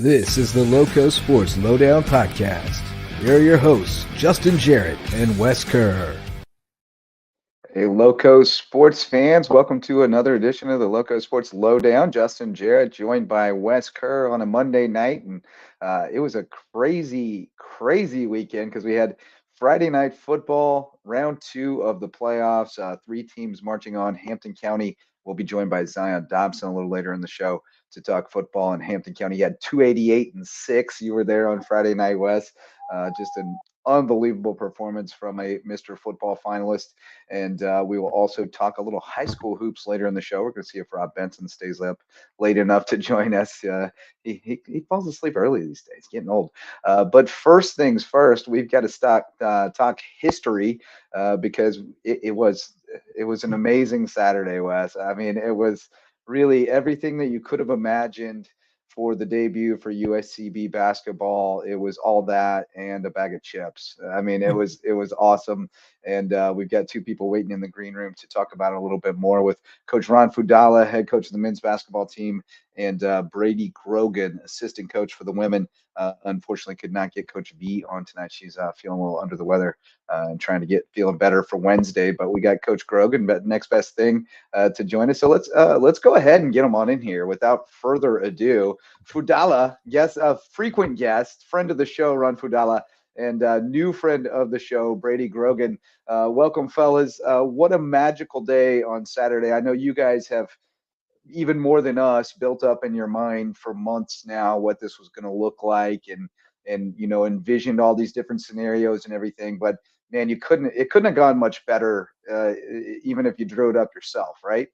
This is the LowcoSports Lowdown podcast. Here are your hosts, Justin Jarrett and Wes Kerr. Hey, Lowco sports fans, welcome to another edition of the Lowco Sports Lowdown. Justin Jarrett joined by Wes Kerr on a Monday night, and it was a crazy weekend because we had Friday night football, round 2 of the playoffs, 3 teams marching on. Hampton County will be joined by Zion Dobson a little later in the show to talk football. In Hampton County, he had 288 and 6. You were there on Friday night, Wes. Just an unbelievable performance from a Mr. Football finalist. And we will also talk a little high school hoops later in the show. We're going to see if Rob Benson stays up late enough to join us. He falls asleep early these days, getting old. But first things first, we've got to talk history because it was an amazing Saturday, Wes. I mean, it was really everything that you could have imagined for the debut for USCB basketball. It was all that and a bag of chips. I mean, it was awesome. And we've got 2 people waiting in the green room to talk about it a little bit more with Coach Ron Fudala, head coach of the men's basketball team, and Brady Grogan, assistant coach for the women. Unfortunately, could not get Coach V on tonight. She's feeling a little under the weather and trying to feeling better for Wednesday. But we got Coach Grogan, but next best thing to join us. So let's go ahead and get him on in here without further ado. Fudala, frequent guest, friend of the show, Ron Fudala, and new friend of the show, Brady Grogan. Welcome, fellas. What a magical day on Saturday. I know you guys have, even more than us, built up in your mind for months now what this was going to look like and envisioned all these different scenarios and everything. But man, it couldn't have gone much better, even if you drew it up yourself, right?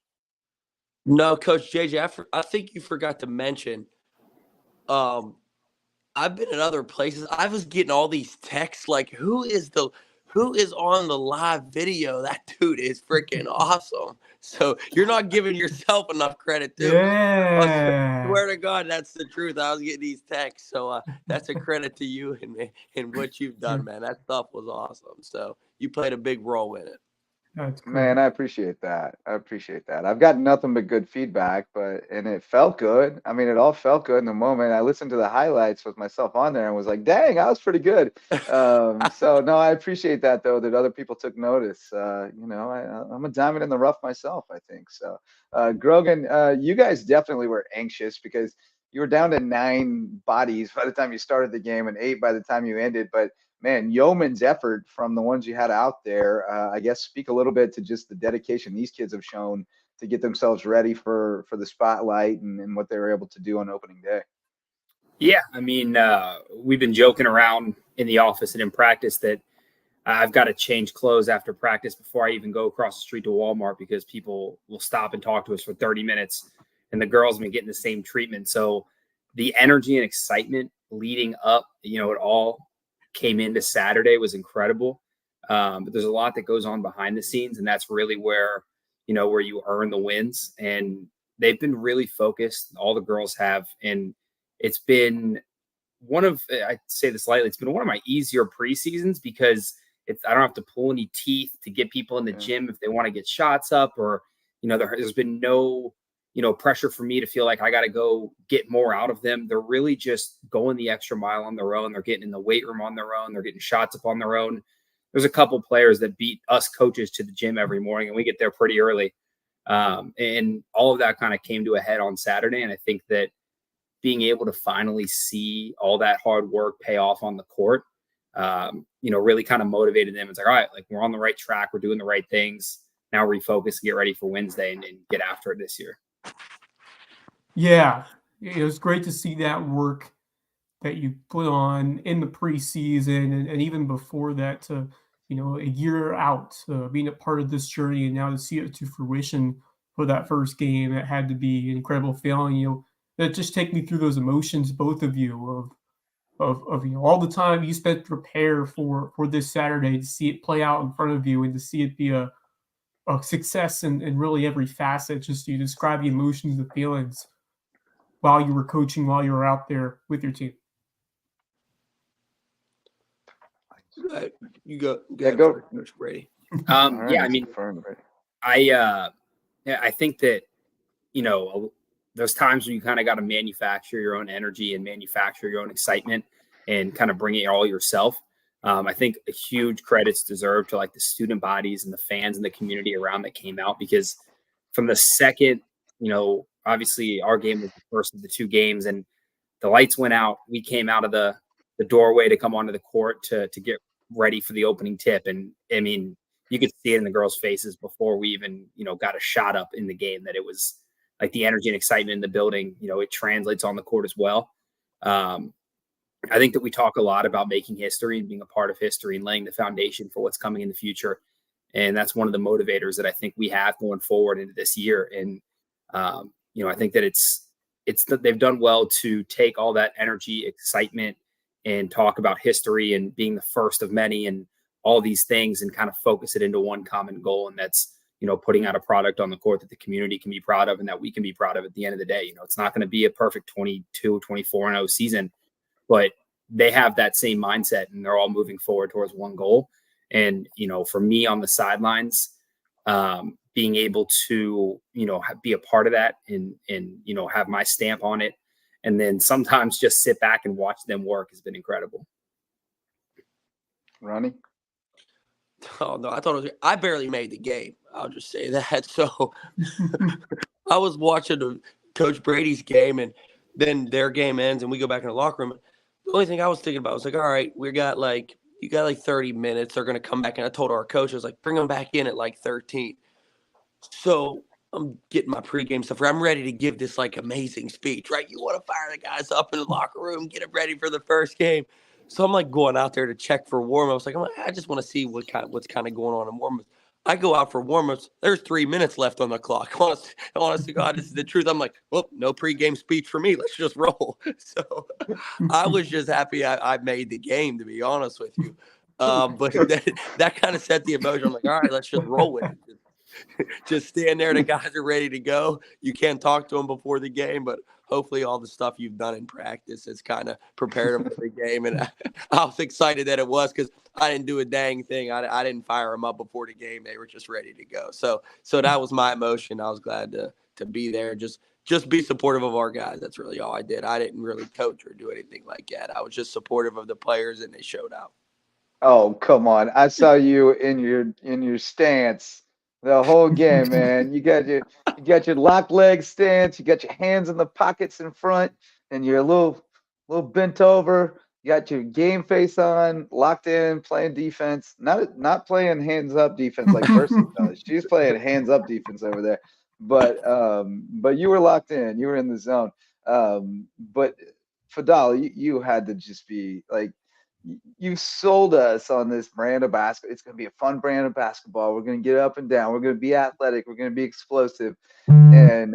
No, Coach JJ, I think you forgot to mention, I've been in other places. I was getting all these texts like, who is on the live video? That dude is freaking awesome. So you're not giving yourself enough credit, too. Yeah. I swear to God, that's the truth. I was getting these texts. So that's a credit to you and what you've done, man. That stuff was awesome. So you played a big role in it. That's great. Man, I appreciate that. I've got nothing but good feedback, and it felt good. I mean, it all felt good in the moment. I listened to the highlights with myself on there and was like, dang, I was pretty good. So no, I appreciate that though, that other people took notice. I'm a diamond in the rough myself, I think. So Grogan, you guys definitely were anxious because you were down to 9 bodies by the time you started the game and 8 by the time you ended. But man, yeoman's effort from the ones you had out there. I guess speak a little bit to just the dedication these kids have shown to get themselves ready for the spotlight and what they were able to do on opening day. Yeah, I mean, we've been joking around in the office and in practice that I've got to change clothes after practice before I even go across the street to Walmart because people will stop and talk to us for 30 minutes, and the girls have been getting the same treatment. So the energy and excitement leading up, it all came into Saturday was incredible. But there's a lot that goes on behind the scenes, and that's really where you earn the wins. And they've been really focused. All the girls have, and it's been I say this lightly, it's been one of my easier preseasons because I don't have to pull any teeth to get people in the gym if they want to get shots up, or there's been no pressure for me to feel like I got to go get more out of them. They're really just going the extra mile on their own. They're getting in the weight room on their own. They're getting shots up on their own. There's a couple players that beat us coaches to the gym every morning, and we get there pretty early. And all of that kind of came to a head on Saturday. And I think that being able to finally see all that hard work pay off on the court, really kind of motivated them. It's like, all right, like we're on the right track. We're doing the right things. Now refocus and get ready for Wednesday and get after it this year. Yeah, it was great to see that work that you put on in the preseason and even before that to, a year out, being a part of this journey and now to see it to fruition for that first game. It had to be an incredible feeling. That just take me through those emotions, both of you, of all the time you spent to prepare for this Saturday, to see it play out in front of you and to see it be a success in really every facet. Just you describe the emotions, the feelings while you were coaching, while you were out there with your team. You go. Go, Coach Brady. I mean, I think that, those times when you kind of got to manufacture your own energy and manufacture your own excitement and kind of bring it all yourself. I think a huge credits deserved to like the student bodies and the fans and the community around that came out, because from the second, obviously our game was the first of the 2 games, and the lights went out. We came out of the doorway to come onto the court to get ready for the opening tip. And I mean, you could see it in the girls' faces before we even, got a shot up in the game, that it was like the energy and excitement in the building, it translates on the court as well. I think that we talk a lot about making history and being a part of history and laying the foundation for what's coming in the future. And that's one of the motivators that I think we have going forward into this year. And, I think that they've done well to take all that energy, excitement, and talk about history and being the first of many and all these things, and kind of focus it into one common goal. And that's, putting out a product on the court that the community can be proud of and that we can be proud of at the end of the day. It's not going to be a perfect 22, 24-0 season, but they have that same mindset and they're all moving forward towards one goal. And, for me on the sidelines, being able to, be a part of that and, have my stamp on it. And then sometimes just sit back and watch them work has been incredible. Ronnie? Oh, no, I barely made the game. I'll just say that. So I was watching Coach Brady's game, and then their game ends and we go back in the locker room. The only thing I was thinking about was like, all right, you got like 30 minutes. They're going to come back. And I told our coach, I was like, bring them back in at like 13. So I'm getting my pregame stuff. I'm ready to give this like amazing speech, right? You want to fire the guys up in the locker room, get them ready for the first game. So I'm like going out there to check for warm-ups. Like, I just want to see what's kind of going on in warm-ups. I go out for warm-ups. There's 3 minutes left on the clock. Honestly, God, this is the truth. I'm like, well, no pregame speech for me. Let's just roll. So I was just happy I made the game, to be honest with you. But that kind of set the emotion. I'm like, all right, let's just roll with it. Just stand there. The guys are ready to go. You can't talk to them before the game, but hopefully all the stuff you've done in practice has kind of prepared them for the game. And I was excited that it was, because I didn't do a dang thing. I didn't fire them up before the game. They were just ready to go. So that was my emotion. I was glad to be there. Just be supportive of our guys. That's really all I did. I didn't really coach or do anything like that. I was just supportive of the players, and they showed out. Oh, come on. I saw you in your stance the whole game, man. You got your lock leg stance, you got your hands in the pockets in front, and you're a little bent over. You got your game face on, locked in, playing defense. Not playing hands up defense like Mercy does. She's playing hands up defense over there. But you were locked in. You were in the zone. But Fadal, you had to just be like, you sold us on this brand of basketball. It's going to be a fun brand of basketball. We're going to get up and down. We're going to be athletic. We're going to be explosive. And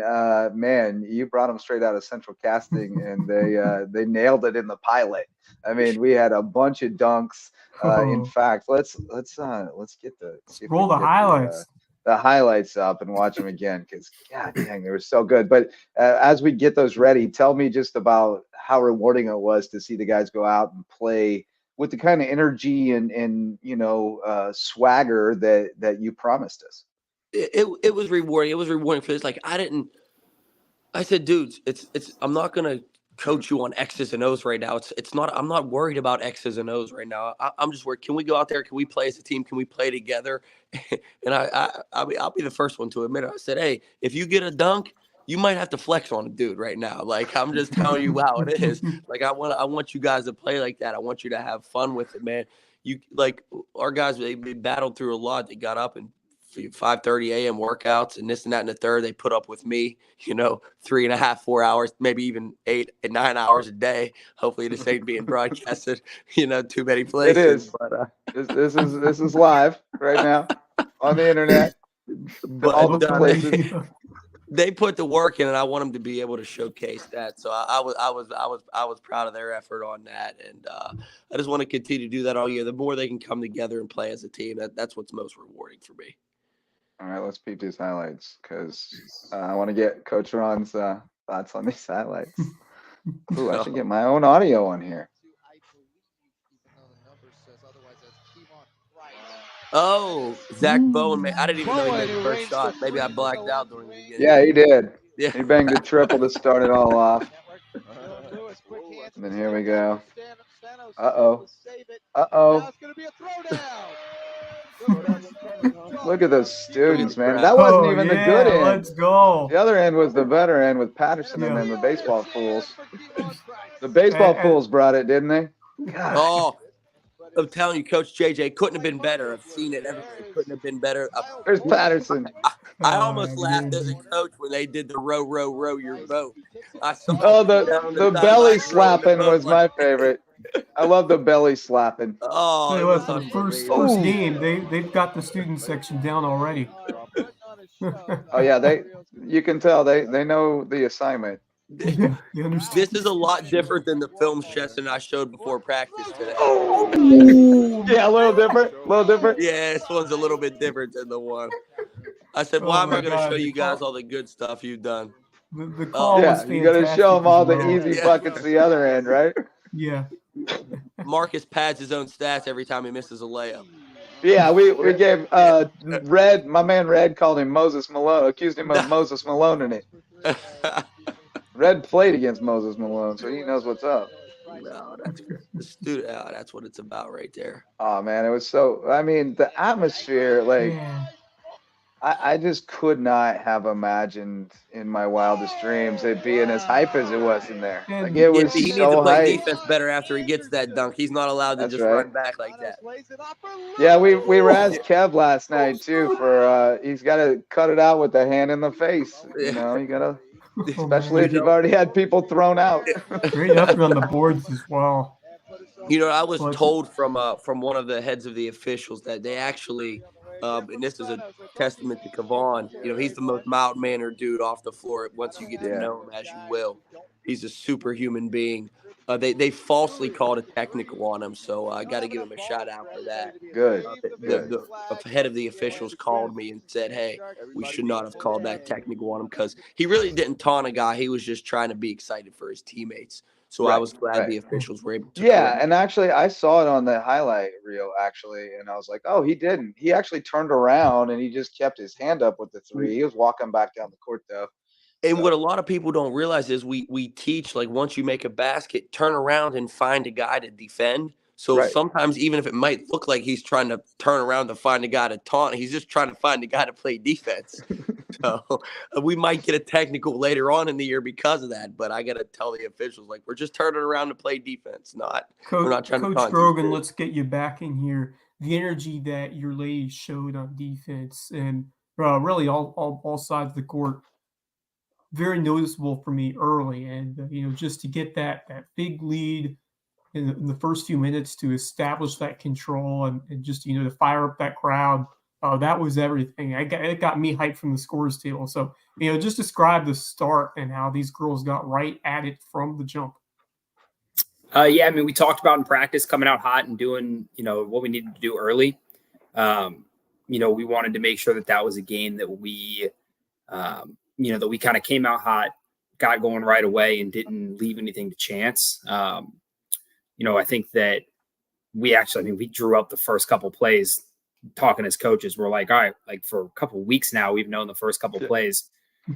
man, you brought them straight out of Central Casting, and they nailed it in the pilot. I mean, we had a bunch of dunks. In fact, let's get roll the highlights. The highlights up and watch them again, because God dang, they were so good. But as we get those ready, tell me just about how rewarding it was to see the guys go out and play with the kind of energy and swagger that you promised us. It was rewarding. It was rewarding for this. Like, I said, dudes, I'm not gonna coach you on X's and O's right now. It's not. I'm not worried about X's and O's right now. I'm just worried. Can we go out there? Can we play as a team? Can we play together? And I'll be the first one to admit it. I said, hey, if you get a dunk, you might have to flex on a dude right now. Like, I'm just telling you how it is. Like, I want you guys to play like that. I want you to have fun with it, man. You like our guys, they battled through a lot. They got up and 5:30 a.m. workouts and this and that and the third. They put up with me, 3.5, 4 hours, maybe even 8 and 9 hours a day. Hopefully this ain't being broadcasted, too many places. It is. But this is live right now on the internet. But all the places. They put the work in, and I want them to be able to showcase that. So I was proud of their effort on that, and I just want to continue to do that all year. The more they can come together and play as a team, that's what's most rewarding for me. All right, let's peep these highlights, because I want to get Coach Ron's thoughts on these highlights. Ooh, I should get my own audio on here. Oh, Zach Bowen, man. I didn't even know he made the first shot. Maybe I blacked out during the beginning. Yeah, he did. Yeah. He banged a triple to start it all off. And then here we go. Uh-oh. Uh-oh. Look at those students, man. That wasn't even the good end. Let's go. The other end was the better end with Patterson and then the baseball fools. The baseball fools brought it, didn't they? God. Oh, I'm telling you, Coach JJ couldn't have been better. I've seen it everywhere. Couldn't have been better. There's Patterson. I almost laughed as a coach when they did the row, row, row your boat. The belly slapping was my favorite. I love the belly slapping. Oh, it was the first game. They've got the student section down already. Oh yeah, you can tell they know the assignment. Yeah, you understand. This is a lot different than the film Cheston and I showed before practice today. Yeah, a little different. Yeah, this one's a little bit different than the one. I said, why am I going to show you guys all the good stuff you've done? The call was fantastic. You got to show them all the easy buckets the other end, right? Yeah. Marcus pads his own stats every time he misses a layup. Yeah, we gave Red, my man Red called him Moses Malone, accused him of Moses Malone in it. Red played against Moses Malone, so he knows what's up. No, that's good. The student, that's what it's about right there. Oh man, it was the atmosphere, I just could not have imagined in my wildest dreams it being as hype as it was in there. Like it was he needs to play defense better after he gets that dunk. He's not allowed to run back like that. Yeah, we razzed Kev last night too for he's got to cut it out with the hand in the face. You know, you got to, especially if you've already had people thrown out. Great effort on the boards as well. You know, I was told from one of the heads of the officials that they actually. And this is a testament to Kavon. You know, he's the most mild-mannered dude off the floor once you get to know him, as you will. He's a superhuman being. They falsely called a technical on him, so I got to give him a shout-out for that. Good. The head of the officials called me and said, hey, we should not have called that technical on him because he really didn't taunt a guy. He was just trying to be excited for his teammates. So I was glad the officials were able to. Yeah, and actually, I saw it on the highlight reel, and I was like, oh, he didn't. He actually turned around, and he just kept his hand up with the three. He was walking back down the court, though. And what a lot of people don't realize is we teach, like, once you make a basket, turn around and find a guy to defend. So sometimes, even if it might look like he's trying to turn around to find a guy to taunt, he's just trying to find a guy to play defense. So we might get a technical later on in the year because of that. But I got to tell the officials, like, we're just turning around to play defense, we're not trying to taunt. Coach Grogan, let's get you back in here. The energy that your ladies showed on defense and really all sides of the court, very noticeable for me early. And, just to get that big lead in the first few minutes to establish that control and just, to fire up that crowd. That was everything. It got me hyped from the scores table. So, just describe the start and how these girls got right at it from the jump. Yeah, I mean, we talked about in practice coming out hot and doing, what we needed to do early. We wanted to make sure that was a game that we, that we kind of came out hot, got going right away and didn't leave anything to chance. I think that we drew up the first couple plays. Talking as coaches, we're like, all right, like for a couple of weeks now, we've known the first couple of plays.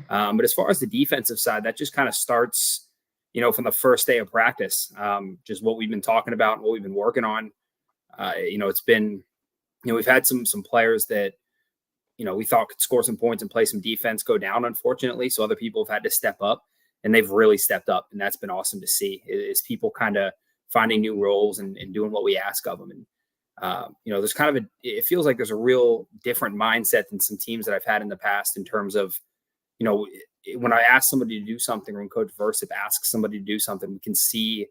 But as far as the defensive side, that just kind of starts, from the first day of practice, just what we've been talking about and what we've been working on. It's been, we've had some players that, we thought could score some points and play some defense go down, unfortunately. So other people have had to step up and they've really stepped up. And that's been awesome to see is people kind of finding new roles and doing what we ask of them. And, there's kind of it feels like there's a real different mindset than some teams that I've had in the past in terms of, when I ask somebody to do something, or when Coach Versip asks somebody to do something, we can see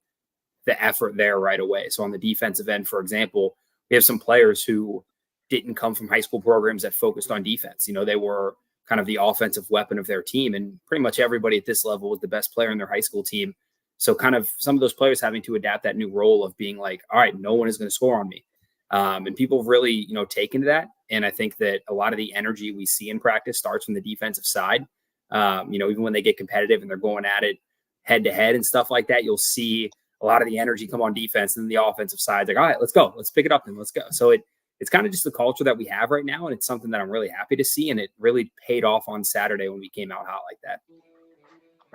the effort there right away. So on the defensive end, for example, we have some players who didn't come from high school programs that focused on defense. They were kind of the offensive weapon of their team. And pretty much everybody at this level was the best player in their high school team. So kind of some of those players having to adapt that new role of being like, all right, no one is going to score on me. And people have really, taken to that. And I think that a lot of the energy we see in practice starts from the defensive side. Even when they get competitive and they're going at it head to head and stuff like that, you'll see a lot of the energy come on defense, and then the offensive side, like, all right, let's go. Let's pick it up and let's go. So it's kind of just the culture that we have right now. And it's something that I'm really happy to see. And it really paid off on Saturday when we came out hot like that.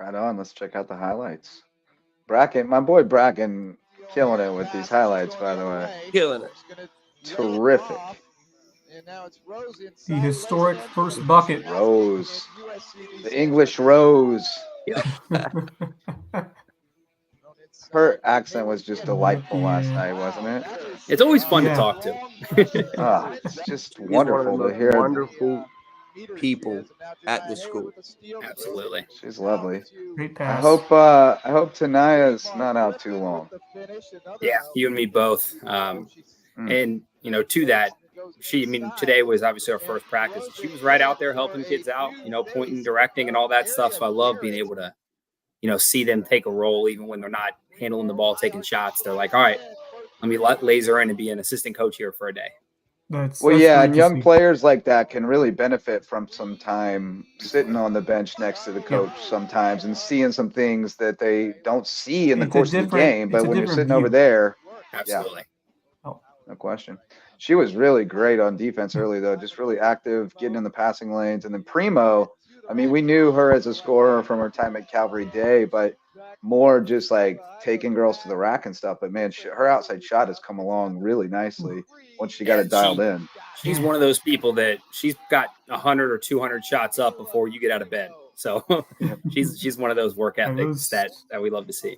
Right on. Let's check out the highlights. Bracken, my boy Bracken, killing it with these highlights, by the way. Killing it. Terrific. The historic first bucket. Rose. The English Rose. Yep. Her accent was just delightful last night, wasn't it? It's always fun to talk to. It's just He's one of the wonderful to most hear. wonderful people at the school. Absolutely. She's lovely. Great I pass. hope Tanaya's not out too long. Yeah, you and me both. And to that, today was obviously our first practice. She was right out there helping kids out, pointing, directing, and all that stuff. So I love being able to, see them take a role even when they're not handling the ball, taking shots. They're like, all right, let me laser in and be an assistant coach here for a day. That's and young players like that can really benefit from some time sitting on the bench next to the coach sometimes and seeing some things that they don't see in the course of the game. But when you're sitting over there, absolutely, no question. She was really great on defense early, though, just really active, getting in the passing lanes. And then Primo, we knew her as a scorer from her time at Calvary Day, but more just like taking girls to the rack and stuff. But man, her outside shot has come along really nicely once she got it dialed in. She's one of those people that she's got 100 or 200 shots up before you get out of bed. So she's one of those work ethics that we love to see.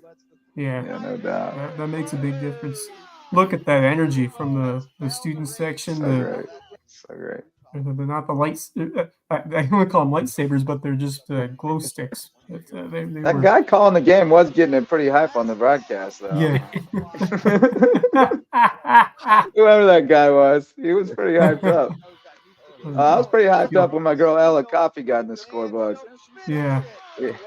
Yeah, no doubt. That makes a big difference. Look at that energy from the student section. So great. They're not the lights. I don't want to call them lightsabers, but they're just glow sticks. That guy calling the game was getting it pretty hype on the broadcast, though. Yeah. Whoever that guy was, he was pretty hyped up. I was pretty hyped up when my girl Ella Coffey got in the scorebook. Yeah.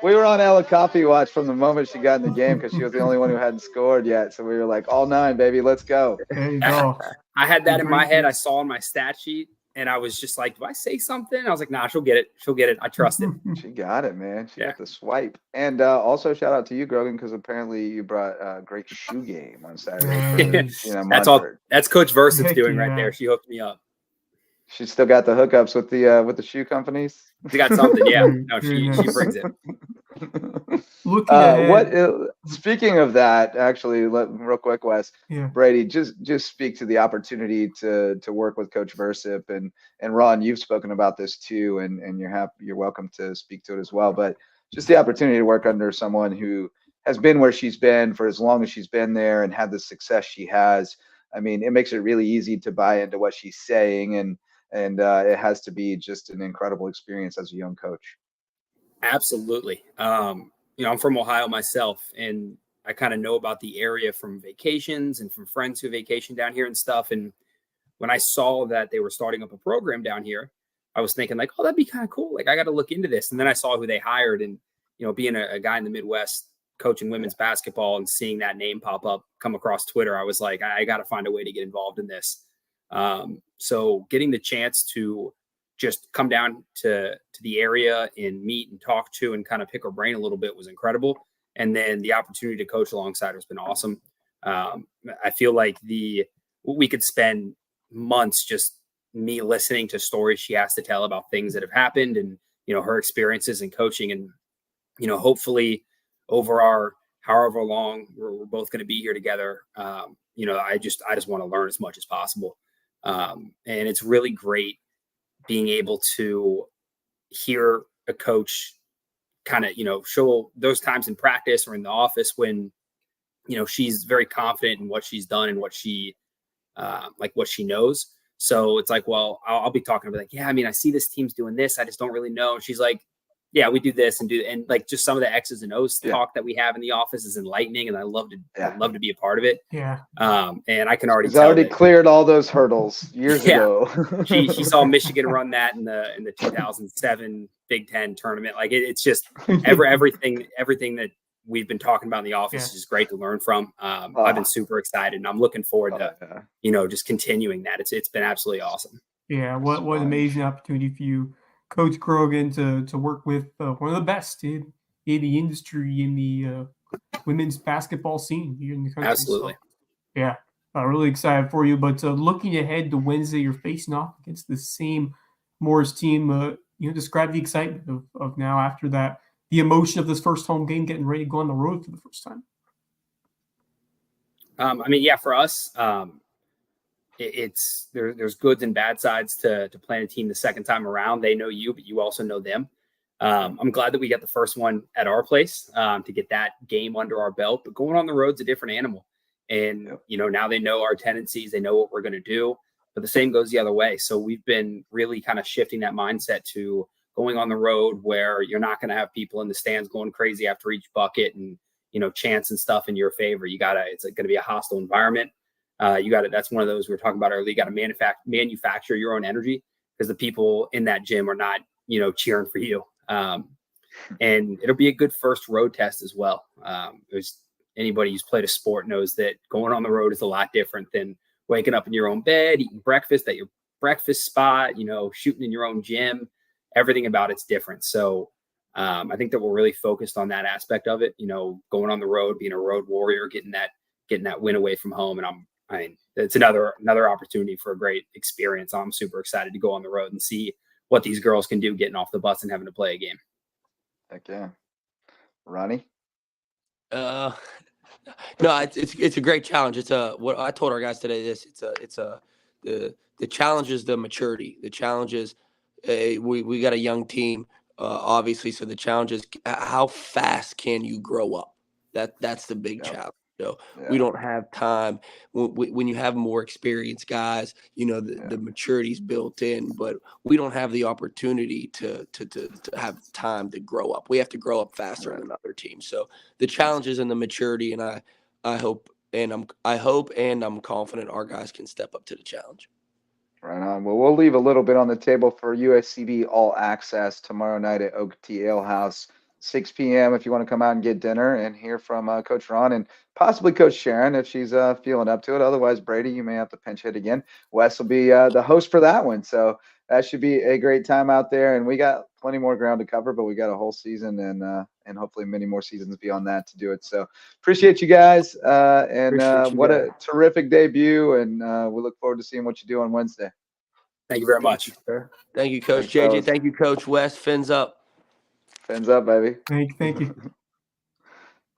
We were on Ella Coffey watch from the moment she got in the game because she was the only one who hadn't scored yet. So we were like, all 9, baby, let's go. There you go. I had that in my head. I saw on my stat sheet. And I was just like, do I say something? I was like, nah, she'll get it. She'll get it. I trust it. She got it, man. She got the swipe. And also shout out to you, Grogan, because apparently you brought a great shoe game on Saturday. That's Coach Versat's doing right there. She hooked me up. She still got the hookups with the shoe companies. She got something, yeah. No, she brings it. Speaking of that, actually, real quick, Wes, Brady, just speak to the opportunity to work with Coach Versip and Ron. You've spoken about this too, and you're welcome to speak to it as well. But just the opportunity to work under someone who has been where she's been for as long as she's been there and had the success she has. It makes it really easy to buy into what she's saying, and it has to be just an incredible experience as a young coach. Absolutely. I'm from Ohio myself, and I kind of know about the area from vacations and from friends who vacation down here and stuff. And when I saw that they were starting up a program down here, I was thinking like, oh, that'd be kind of cool. Like I got to look into this. And then I saw who they hired, and, being a guy in the Midwest coaching women's basketball and seeing that name pop up, come across Twitter, I was like, I got to find a way to get involved in this. So getting the chance to just come down to the area and meet and talk to and kind of pick her brain a little bit was incredible. And then the opportunity to coach alongside her has been awesome. I feel like we could spend months just me listening to stories she has to tell about things that have happened and, her experiences in coaching. And, hopefully over our however long we're both going to be here together, I just want to learn as much as possible. And it's really great being able to hear a coach kind of, show those times in practice or in the office when, she's very confident in what she's done and what she knows. So it's like, well, I'll be talking about like, yeah, I see this team's doing this. I just don't really know. And she's like, yeah, we do this and like just some of the X's and O's talk that we have in the office is enlightening. And I love to be a part of it. Yeah. And I can already tell cleared all those hurdles years ago. she saw Michigan run that in the 2007 Big Ten tournament. Like it's just everything that we've been talking about in the office is just great to learn from. I've been super excited and I'm looking forward to, just continuing that. It's been absolutely awesome. Yeah. What an amazing opportunity for you, Coach Grogan, to work with one of the best in the industry, in the women's basketball scene here in the country. Absolutely. So, yeah. Really excited for you. But looking ahead to Wednesday, you're facing off against the same Morris team. Describe the excitement of now after that the emotion of this first home game, getting ready to go on the road for the first time? I mean, yeah, for us, there's goods and bad sides to playing a team the second time around. They know you, but you also know them. I'm glad that we got the first one at our place to get that game under our belt. But going on the road's a different animal, and now they know our tendencies. They know what we're going to do. But the same goes the other way. So we've been really kind of shifting that mindset to going on the road where you're not going to have people in the stands going crazy after each bucket and chants and stuff in your favor. It's going to be a hostile environment. That's one of those we were talking about earlier. You got to manufacture your own energy, because the people in that gym are not, cheering for you. And it'll be a good first road test as well. There's anybody who's played a sport knows that going on the road is a lot different than waking up in your own bed, eating breakfast at your breakfast spot, shooting in your own gym. Everything about it's different. So I think that we're really focused on that aspect of it, going on the road, being a road warrior, getting that win away from home. And it's another opportunity for a great experience. I'm super excited to go on the road and see what these girls can do getting off the bus and having to play a game. Heck yeah. Ronnie? No, it's a great challenge. It's what I told our guys today. The challenge is the maturity. The challenge is we got a young team, obviously. So the challenge is how fast can you grow up? That's the big challenge. We don't have time when you have more experienced guys. The maturity's built in, but we don't have the opportunity to have time to grow up. We have to grow up faster than other teams. So the challenge is in the maturity, and I hope and I'm confident our guys can step up to the challenge. Right on. Well, we'll leave a little bit on the table for USCB All Access tomorrow night at Oak Tea Ale House, 6 p.m. if you want to come out and get dinner and hear from Coach Ron and possibly Coach Sharon if she's feeling up to it. Otherwise, Brady, you may have to pinch hit again. Wes will be the host for that one. So that should be a great time out there. And we got plenty more ground to cover, but we got a whole season and hopefully many more seasons beyond that to do it. So appreciate you guys. What a terrific debut. And we look forward to seeing what you do on Wednesday. Thank you very much. Thank you, Coach Thanks, JJ. fellas. Thank you, Coach Wes. Fins up. Fins up, baby. Thank you.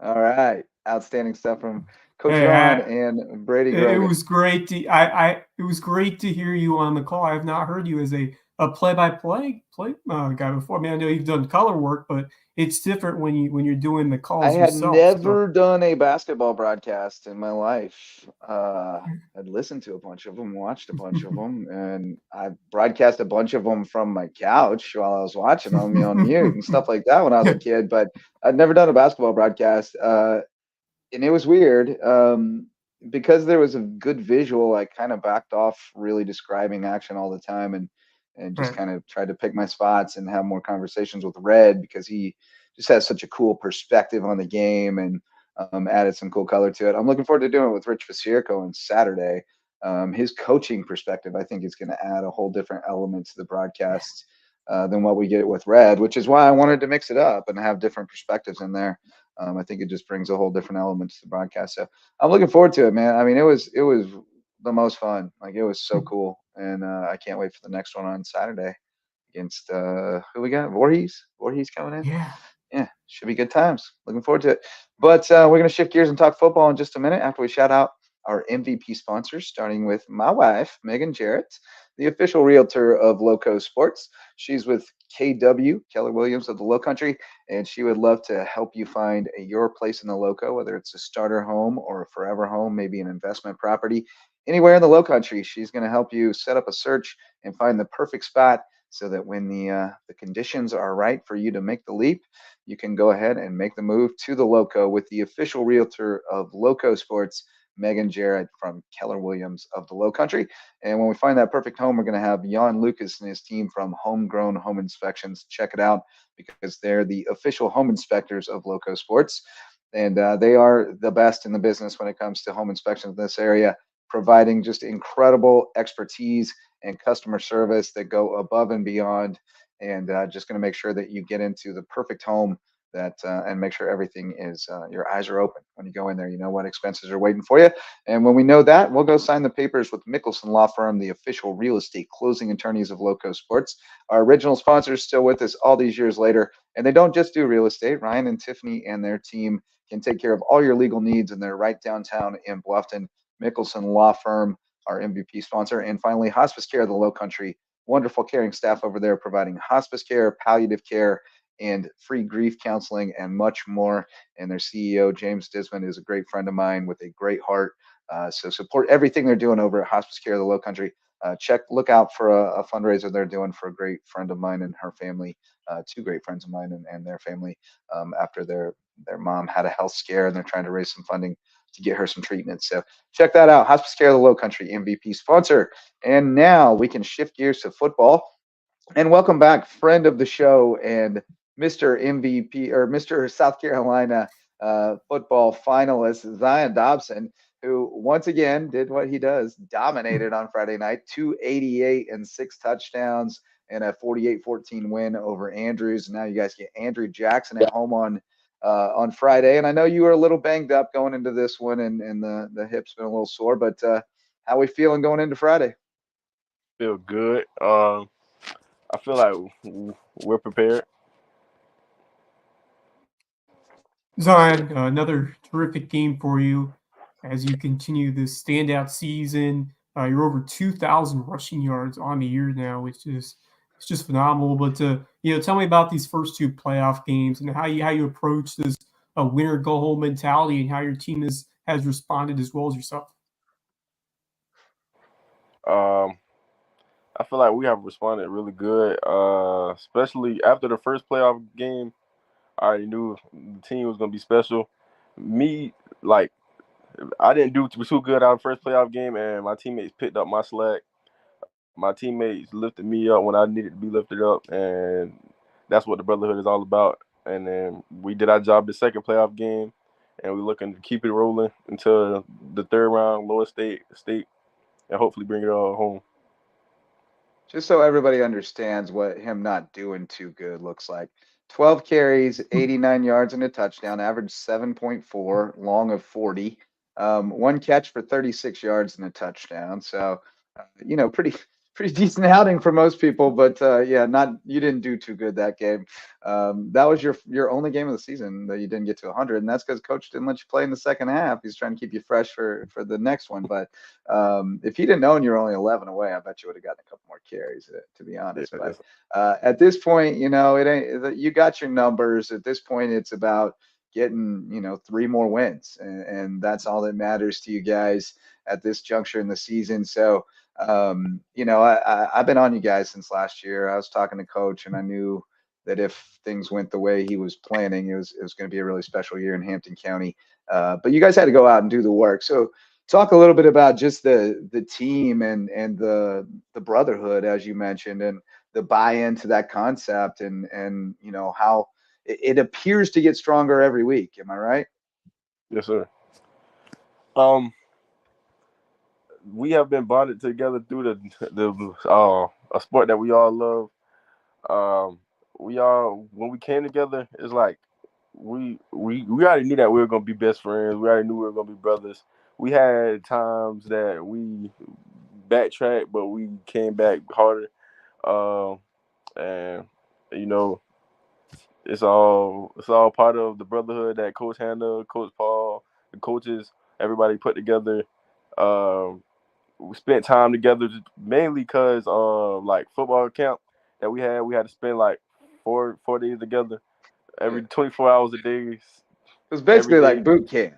All right. Outstanding stuff from Coach Ron and Brady Grogan. It was great it was great to hear you on the call. I have not heard you as a play-by-play guy before. I mean, I know you've done color work, but it's different when you're doing the calls yourself. I had never done a basketball broadcast in my life. I'd listened to a bunch of them, watched a bunch of them, and I broadcast a bunch of them from my couch while I was watching them on mute and stuff like that when I was a kid. But I'd never done a basketball broadcast, and it was weird. Because there was a good visual, I kind of backed off really describing action all the time and just kind of tried to pick my spots and have more conversations with Red because he just has such a cool perspective on the game and added some cool color to it. I'm looking forward to doing it with Rich Vasierko on Saturday. His coaching perspective, I think, is going to add a whole different element to the broadcast than what we get with Red, which is why I wanted to mix it up and have different perspectives in there. I think it just brings a whole different element to the broadcast. So I'm looking forward to it, man. I mean, it was the most fun. Like, it was so cool. And I can't wait for the next one on Saturday against who we got? Voorhees coming in. Yeah, should be good times. Looking forward to it. But we're going to shift gears and talk football in just a minute after we shout out our MVP sponsors, starting with my wife, Megan Jarrett, the official realtor of LowcoSports. She's with KW, Keller Williams of the Lowcountry, and she would love to help you find your place in the Lowco, whether it's a starter home or a forever home, maybe an investment property, anywhere in the Lowcountry. She's going to help you set up a search and find the perfect spot so that when the conditions are right for you to make the leap, you can go ahead and make the move to the Lowco with the official realtor of LowcoSports, Megan Jarrett from Keller Williams of the Lowcountry. And when we find that perfect home, we're going to have Jan Lucas and his team from Homegrown Home Inspections check it out because they're the official home inspectors of LowcoSports. And they are the best in the business when it comes to home inspections in this area, providing just incredible expertise and customer service that go above and beyond, and just going to make sure that you get into the perfect home that and make sure everything is your eyes are open when you go in there. You know what expenses are waiting for you. And when we know that, we'll go sign the papers with Mickelson Law Firm, the official real estate closing attorneys of Loco Sports. Our original sponsor is still with us all these years later. And they don't just do real estate. Ryan and Tiffany and their team can take care of all your legal needs, and they're right downtown in Bluffton. Mickelson Law Firm, our MVP sponsor. And finally, Hospice Care of the Lowcountry. Wonderful caring staff over there providing hospice care, palliative care, and free grief counseling, and much more. And their CEO, James Disman, is a great friend of mine with a great heart. So support everything they're doing over at Hospice Care of the Lowcountry. Look out for a fundraiser they're doing for a great friend of mine and her family, two great friends of mine and their family, after their mom had a health scare, and they're trying to raise some funding to get her some treatment. So check that out. Hospice Care of the Lowcountry, MVP sponsor. And now we can shift gears to football. And welcome back, friend of the show and Mr. MVP, or Mr. South Carolina football finalist, Zion Dobson, who once again did what he does, dominated on Friday night, 288 and 6 touchdowns and a 48-14 win over Andrews. Now you guys get Andrew Jackson at home on Friday. And I know you were a little banged up going into this one, and the hip's been a little sore, but how are we feeling going into Friday? Feel good. I feel like we're prepared. Zion, another terrific game for you as you continue this standout season. You're over 2,000 rushing yards on the year now, which is it's just phenomenal. But tell me about these first two playoff games and how you approach this winner go home mentality, and how your team has responded as well as yourself. I feel like we have responded really good, especially after the first playoff game. I already knew the team was going to be special. Me, like, I didn't do too good out of the first playoff game, and my teammates picked up my slack. My teammates lifted me up when I needed to be lifted up, and that's what the brotherhood is all about. And then we did our job the second playoff game, and we're looking to keep it rolling until the third round, lowest state, and hopefully bring it all home. Just so everybody understands what him not doing too good looks like. 12 carries, 89 yards and a touchdown, average 7.4, long of 40. One catch for 36 yards and a touchdown. So, pretty decent outing for most people, but you didn't do too good that game. That was your only game of the season that you didn't get to 100, and that's because coach didn't let you play in the second half. He's trying to keep you fresh for the next one. But if he didn't known you were only 11 away, I bet you would have gotten a couple more carries, to be honest. Yeah, but at this point, it ain't. You got your numbers. At this point, it's about getting 3 more wins, and that's all that matters to you guys at this juncture in the season. So. I've been on you guys since last year. I was talking to coach, and I knew that if things went the way he was planning, it was going to be a really special year in Hampton County. But you guys had to go out and do the work. So talk a little bit about just the team and the brotherhood, as you mentioned, and the buy-in to that concept, and how it appears to get stronger every week. Am I right? Yes, sir. We have been bonded together through a sport that we all love. When we came together, it's like we already knew that we were gonna be best friends. We already knew we were gonna be brothers. We had times that we backtracked, but we came back harder. And it's all part of the brotherhood that Coach Hannah, Coach Paul, the coaches, everybody put together. We spent time together mainly because like football camp that we had to spend like four days together, every 24 hours a day. It was basically like boot camp.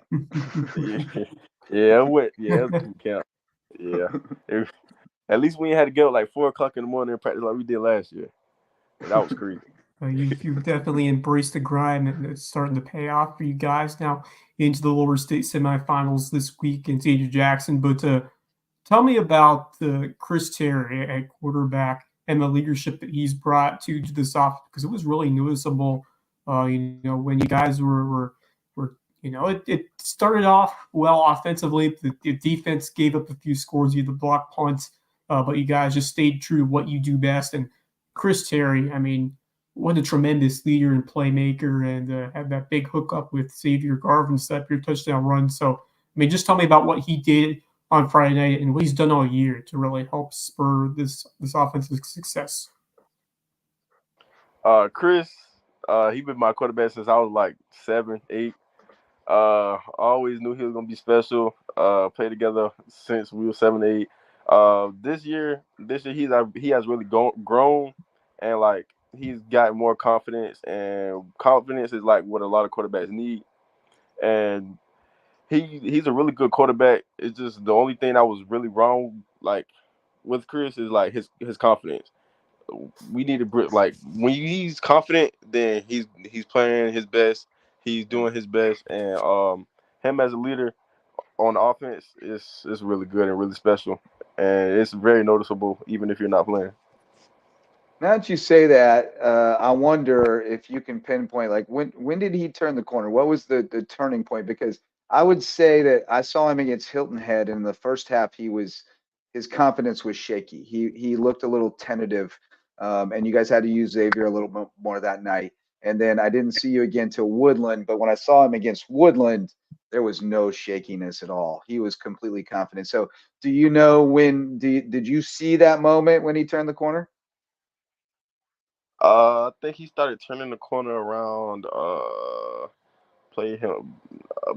Yeah, it was boot camp. Yeah, at least we had to get up like 4 o'clock in the morning and practice like we did last year. And that was crazy. You definitely embraced the grind, and it's starting to pay off for you guys now into the lower state semifinals this week against Andrew Jackson. But tell me about Chris Terry at quarterback and the leadership that he's brought to this offense, because it was really noticeable. When you guys were it started off well offensively. The defense gave up a few scores. You had the block punts, but you guys just stayed true to what you do best. And Chris Terry, I mean, what a tremendous leader and playmaker, and had that big hookup with Xavier Garvin, set up your touchdown run. So, I mean, just tell me about what he did on Friday night and what he's done all year to really help spur this offensive success. Chris, he been my quarterback since I was like 7, 8. I always knew he was gonna be special. Played together since we were 7, 8. This year he has really grown, and like he's got more confidence, and confidence is like what a lot of quarterbacks need. And he's a really good quarterback. It's just the only thing that was really wrong, like with Chris, is like his confidence. We need to like when he's confident, then he's playing his best. He's doing his best, and him as a leader on offense is really good and really special, and it's very noticeable even if you're not playing. Now that you say that, I wonder if you can pinpoint, like, when did he turn the corner? What was the turning point? Because I would say that I saw him against Hilton Head, and in the first half his confidence was shaky. He looked a little tentative, and you guys had to use Xavier a little bit more that night. And then I didn't see you again till Woodland, but when I saw him against Woodland, there was no shakiness at all. He was completely confident. So, do you know did you see that moment when he turned the corner? I think he started turning the corner around play him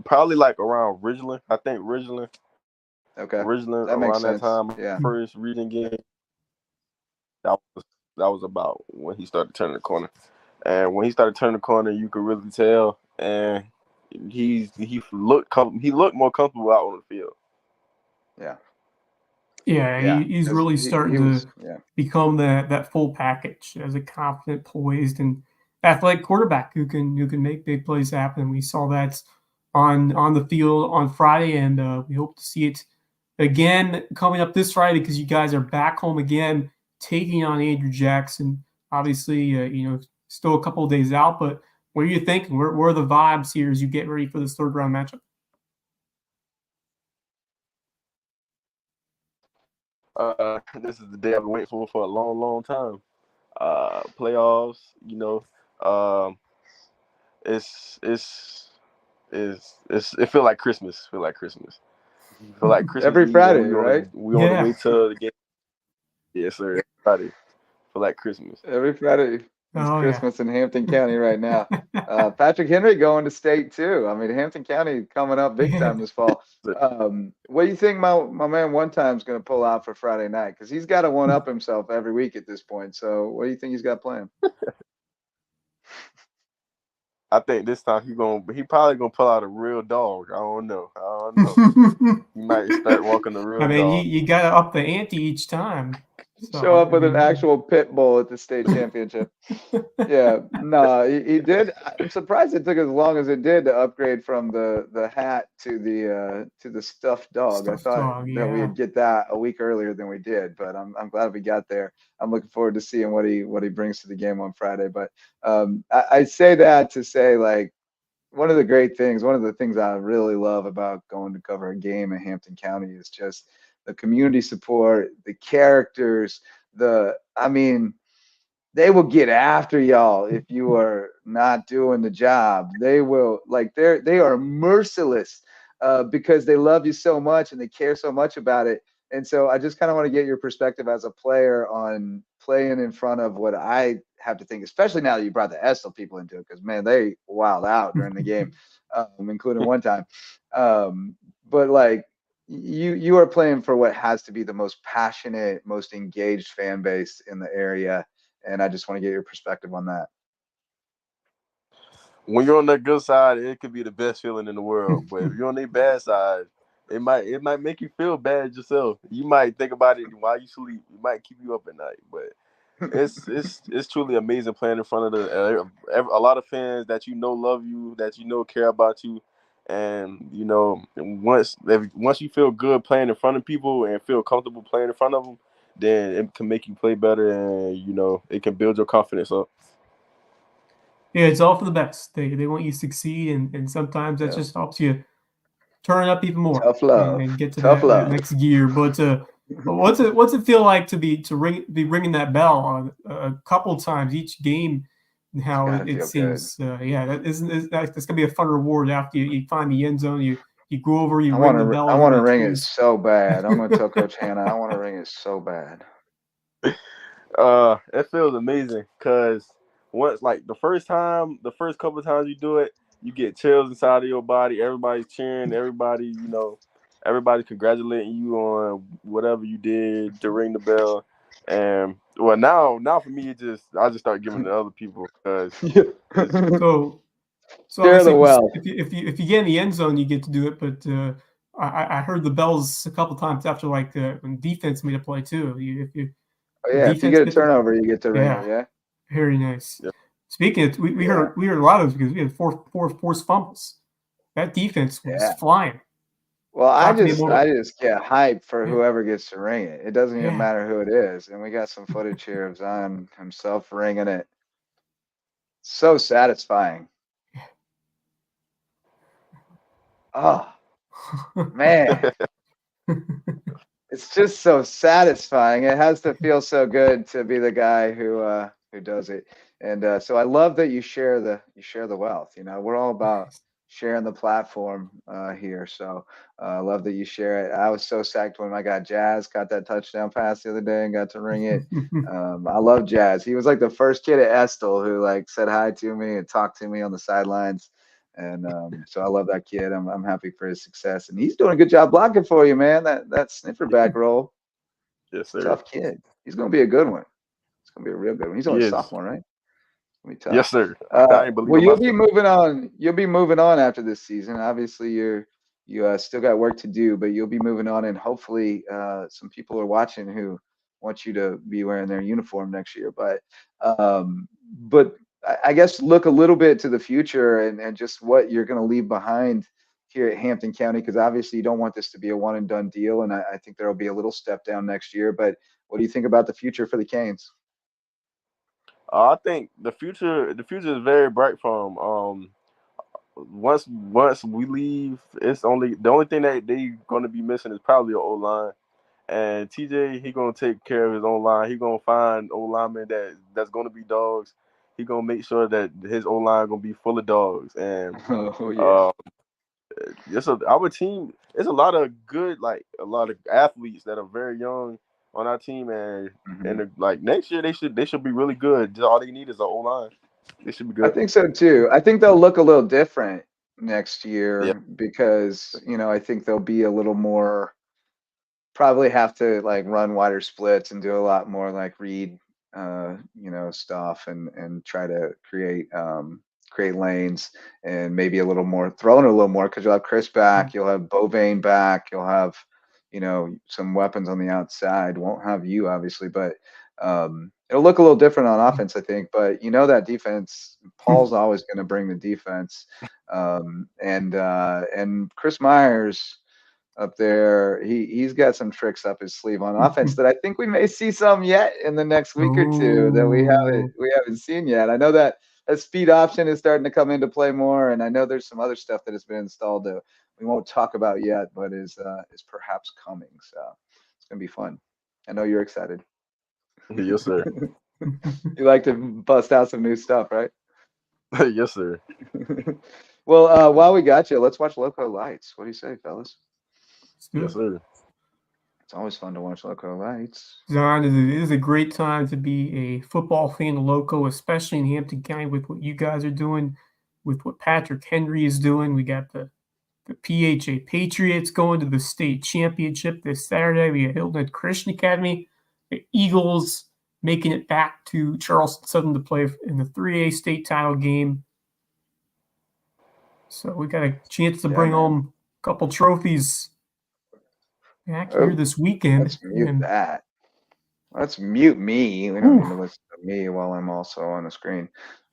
probably like around Ridgeland. I think Ridgeland. Okay, Ridgeland that makes around that sense. time. Yeah. First region game. That was about when he started turning the corner. And when he started turning the corner, you could really tell. And he looked more comfortable out on the field. Yeah. Yeah, Yeah. he's really starting to yeah. become that full package as a confident, poised, and athletic quarterback who can make big plays happen. We saw that on the field on Friday, and we hope to see it again coming up this Friday because you guys are back home again, taking on Andrew Jackson. Obviously, still a couple of days out, but what are you thinking? Where are the vibes here as you get ready for this third round matchup? This is the day I've been waiting for a long, long time. Playoffs, it feel like Christmas. Feel like Christmas Every Eve, Friday, we right? On the way to the game. Yes, sir. Every Friday. Feel like Christmas. Every Friday. It's Christmas in Hampton County right now. Patrick Henry going to state too. I mean, Hampton County coming up big time this fall. What do you think my man One Time's going to pull out for Friday night? Because he's got to one up himself every week at this point. So what do you think he's got planned? I think this time he probably gonna pull out a real dog. I don't know. He might start walking the real dog. I mean, you got to up the ante each time. So, show up with an actual pit bull at the state championship. Yeah, no, he did. I'm surprised it took as long as it did to upgrade from the hat to the stuffed dog. I thought that we'd get that a week earlier than we did, but I'm glad we got there. I'm looking forward to seeing what he brings to the game on Friday. But I say that to say, like, one of the things I really love about going to cover a game in Hampton County is just the community support, the characters, they will get after y'all if you are not doing the job. They will, like, they are merciless because they love you so much and they care so much about it. And so I just kind of want to get your perspective as a player on playing in front of what I have to think, especially now that you brought the Estill people into it, because, man, they wild out during the game, including one time. But, like, you are playing for what has to be the most passionate, most engaged fan base in the area. And I just want to get your perspective on that. When you're on the good side, it could be the best feeling in the world. But if you're on the bad side, it might make you feel bad yourself. You might think about it while you sleep. It might keep you up at night. But it's truly amazing playing in front of a lot of fans that love you, that care about you. And once you feel good playing in front of people and feel comfortable playing in front of them, then it can make you play better, and it can build your confidence up. Yeah, it's all for the best. They want you to succeed, and sometimes that just helps you turn it up even more. Tough love. And get to that next gear. But what's it feel like to be ringing that bell on a couple times each game? Now gotta it feel good. seems, that's gonna be a fun reward after you find the end zone. You go over, you I ring want the to. bell I over want to the ring it trees. so bad. I'm gonna tell Coach Hannah. I want to ring it so bad. It feels amazing because once, like the first couple of times you do it, you get chills inside of your body. Everybody's cheering. Everybody's congratulating you on whatever you did to ring the bell. And well, now for me, I just start giving it to other people because it's So Share the obviously, wealth. if you get in the end zone, you get to do it. But I heard the bells a couple times after, like when defense made a play too. Oh The yeah, if you defense get a gets turnover, you get to ring it. yeah, Yeah. very nice. yeah, Speaking of, we Yeah. heard a lot of those because we had four forced fumbles. That defense was Yeah. flying. Well, I Talk to me just about I it. just get hyped for Yeah. whoever gets to ring it. It doesn't even Yeah. matter who it is. And we got some footage here of Zion himself ringing it. So satisfying. Oh man. It's just so satisfying. It has to feel so good to be the guy who does it. And so I love that you share the wealth. You know, we're all about sharing the platform here. So I love that you share it. I was so psyched when my guy Jazz got that touchdown pass the other day and got to ring it. I love Jazz. He was like the first kid at Estill who like said hi to me and talked to me on the sidelines. And so I love that kid. I'm happy for his success, and he's doing a good job blocking for you, man. That sniffer back roll, yes, sir. tough kid. He's gonna be a good one. It's gonna be a real good one. He's He only a is. sophomore, right? It's gonna be tough. Yes, sir. I ain't Well, believing you'll be myself. moving on. You'll be moving on after this season. Obviously, you still got work to do, but you'll be moving on, and hopefully, some people are watching who want you to be wearing their uniform next year. But I guess look a little bit to the future and just what you're going to leave behind here at Hampton County, because obviously you don't want this to be a one and done deal, and I think there will be a little step down next year. But what do you think about the future for the Canes? I think the future is very bright for him. Once we leave, it's only the only thing that they gonna be missing is probably an O line. And TJ, he gonna take care of his own line. He gonna find O linemen that's gonna be dogs. He gonna make sure that his O line gonna be full of dogs. And Oh yeah. uh, our team. It's a lot of good, like a lot of athletes that are very young on our team, and Mhm. like next year they should be really good. Just all they need is an O line. They should be I good. think so too. I think they'll look a little different next Yeah. year because, I think they'll be a little more, probably have to like run wider splits and do a lot more like read, stuff and try to create lanes and maybe a little more throwing a little more because you'll have Chris back, you'll have Bovane back, you'll have, some weapons on the outside. Won't have you obviously, but it'll look a little different on offense, I think. But that defense, Paul's always going to bring the defense, and Chris Myers up there, he's got some tricks up his sleeve on offense that I think we may see some yet in the next week or two that we haven't Oh, seen yet. I know that a speed option is starting to come into play more, and I know there's some other stuff that has been installed that we won't talk about yet, but is perhaps coming. So it's gonna be fun. I know you're excited. Yes, sir. You like to bust out some new stuff, right? Yes, sir. Well, while we got you, let's watch Loco Lights. What do you say, fellas? let's do Yes, it. sir. It's always fun to watch Loco Lights. John, it is a great time to be a football fan of Loco, especially in Hampton County with what you guys are doing, with what Patrick Henry is doing. We got the PHA Patriots going to the state championship this Saturday. We got Hilton Head Christian Academy, the Eagles making it back to Charleston Southern to play in the 3A state title game. So we got a chance to bring home a couple trophies back here this weekend. Let's mute And that. Let's mute me. We don't need to listen to me while I'm also on the screen.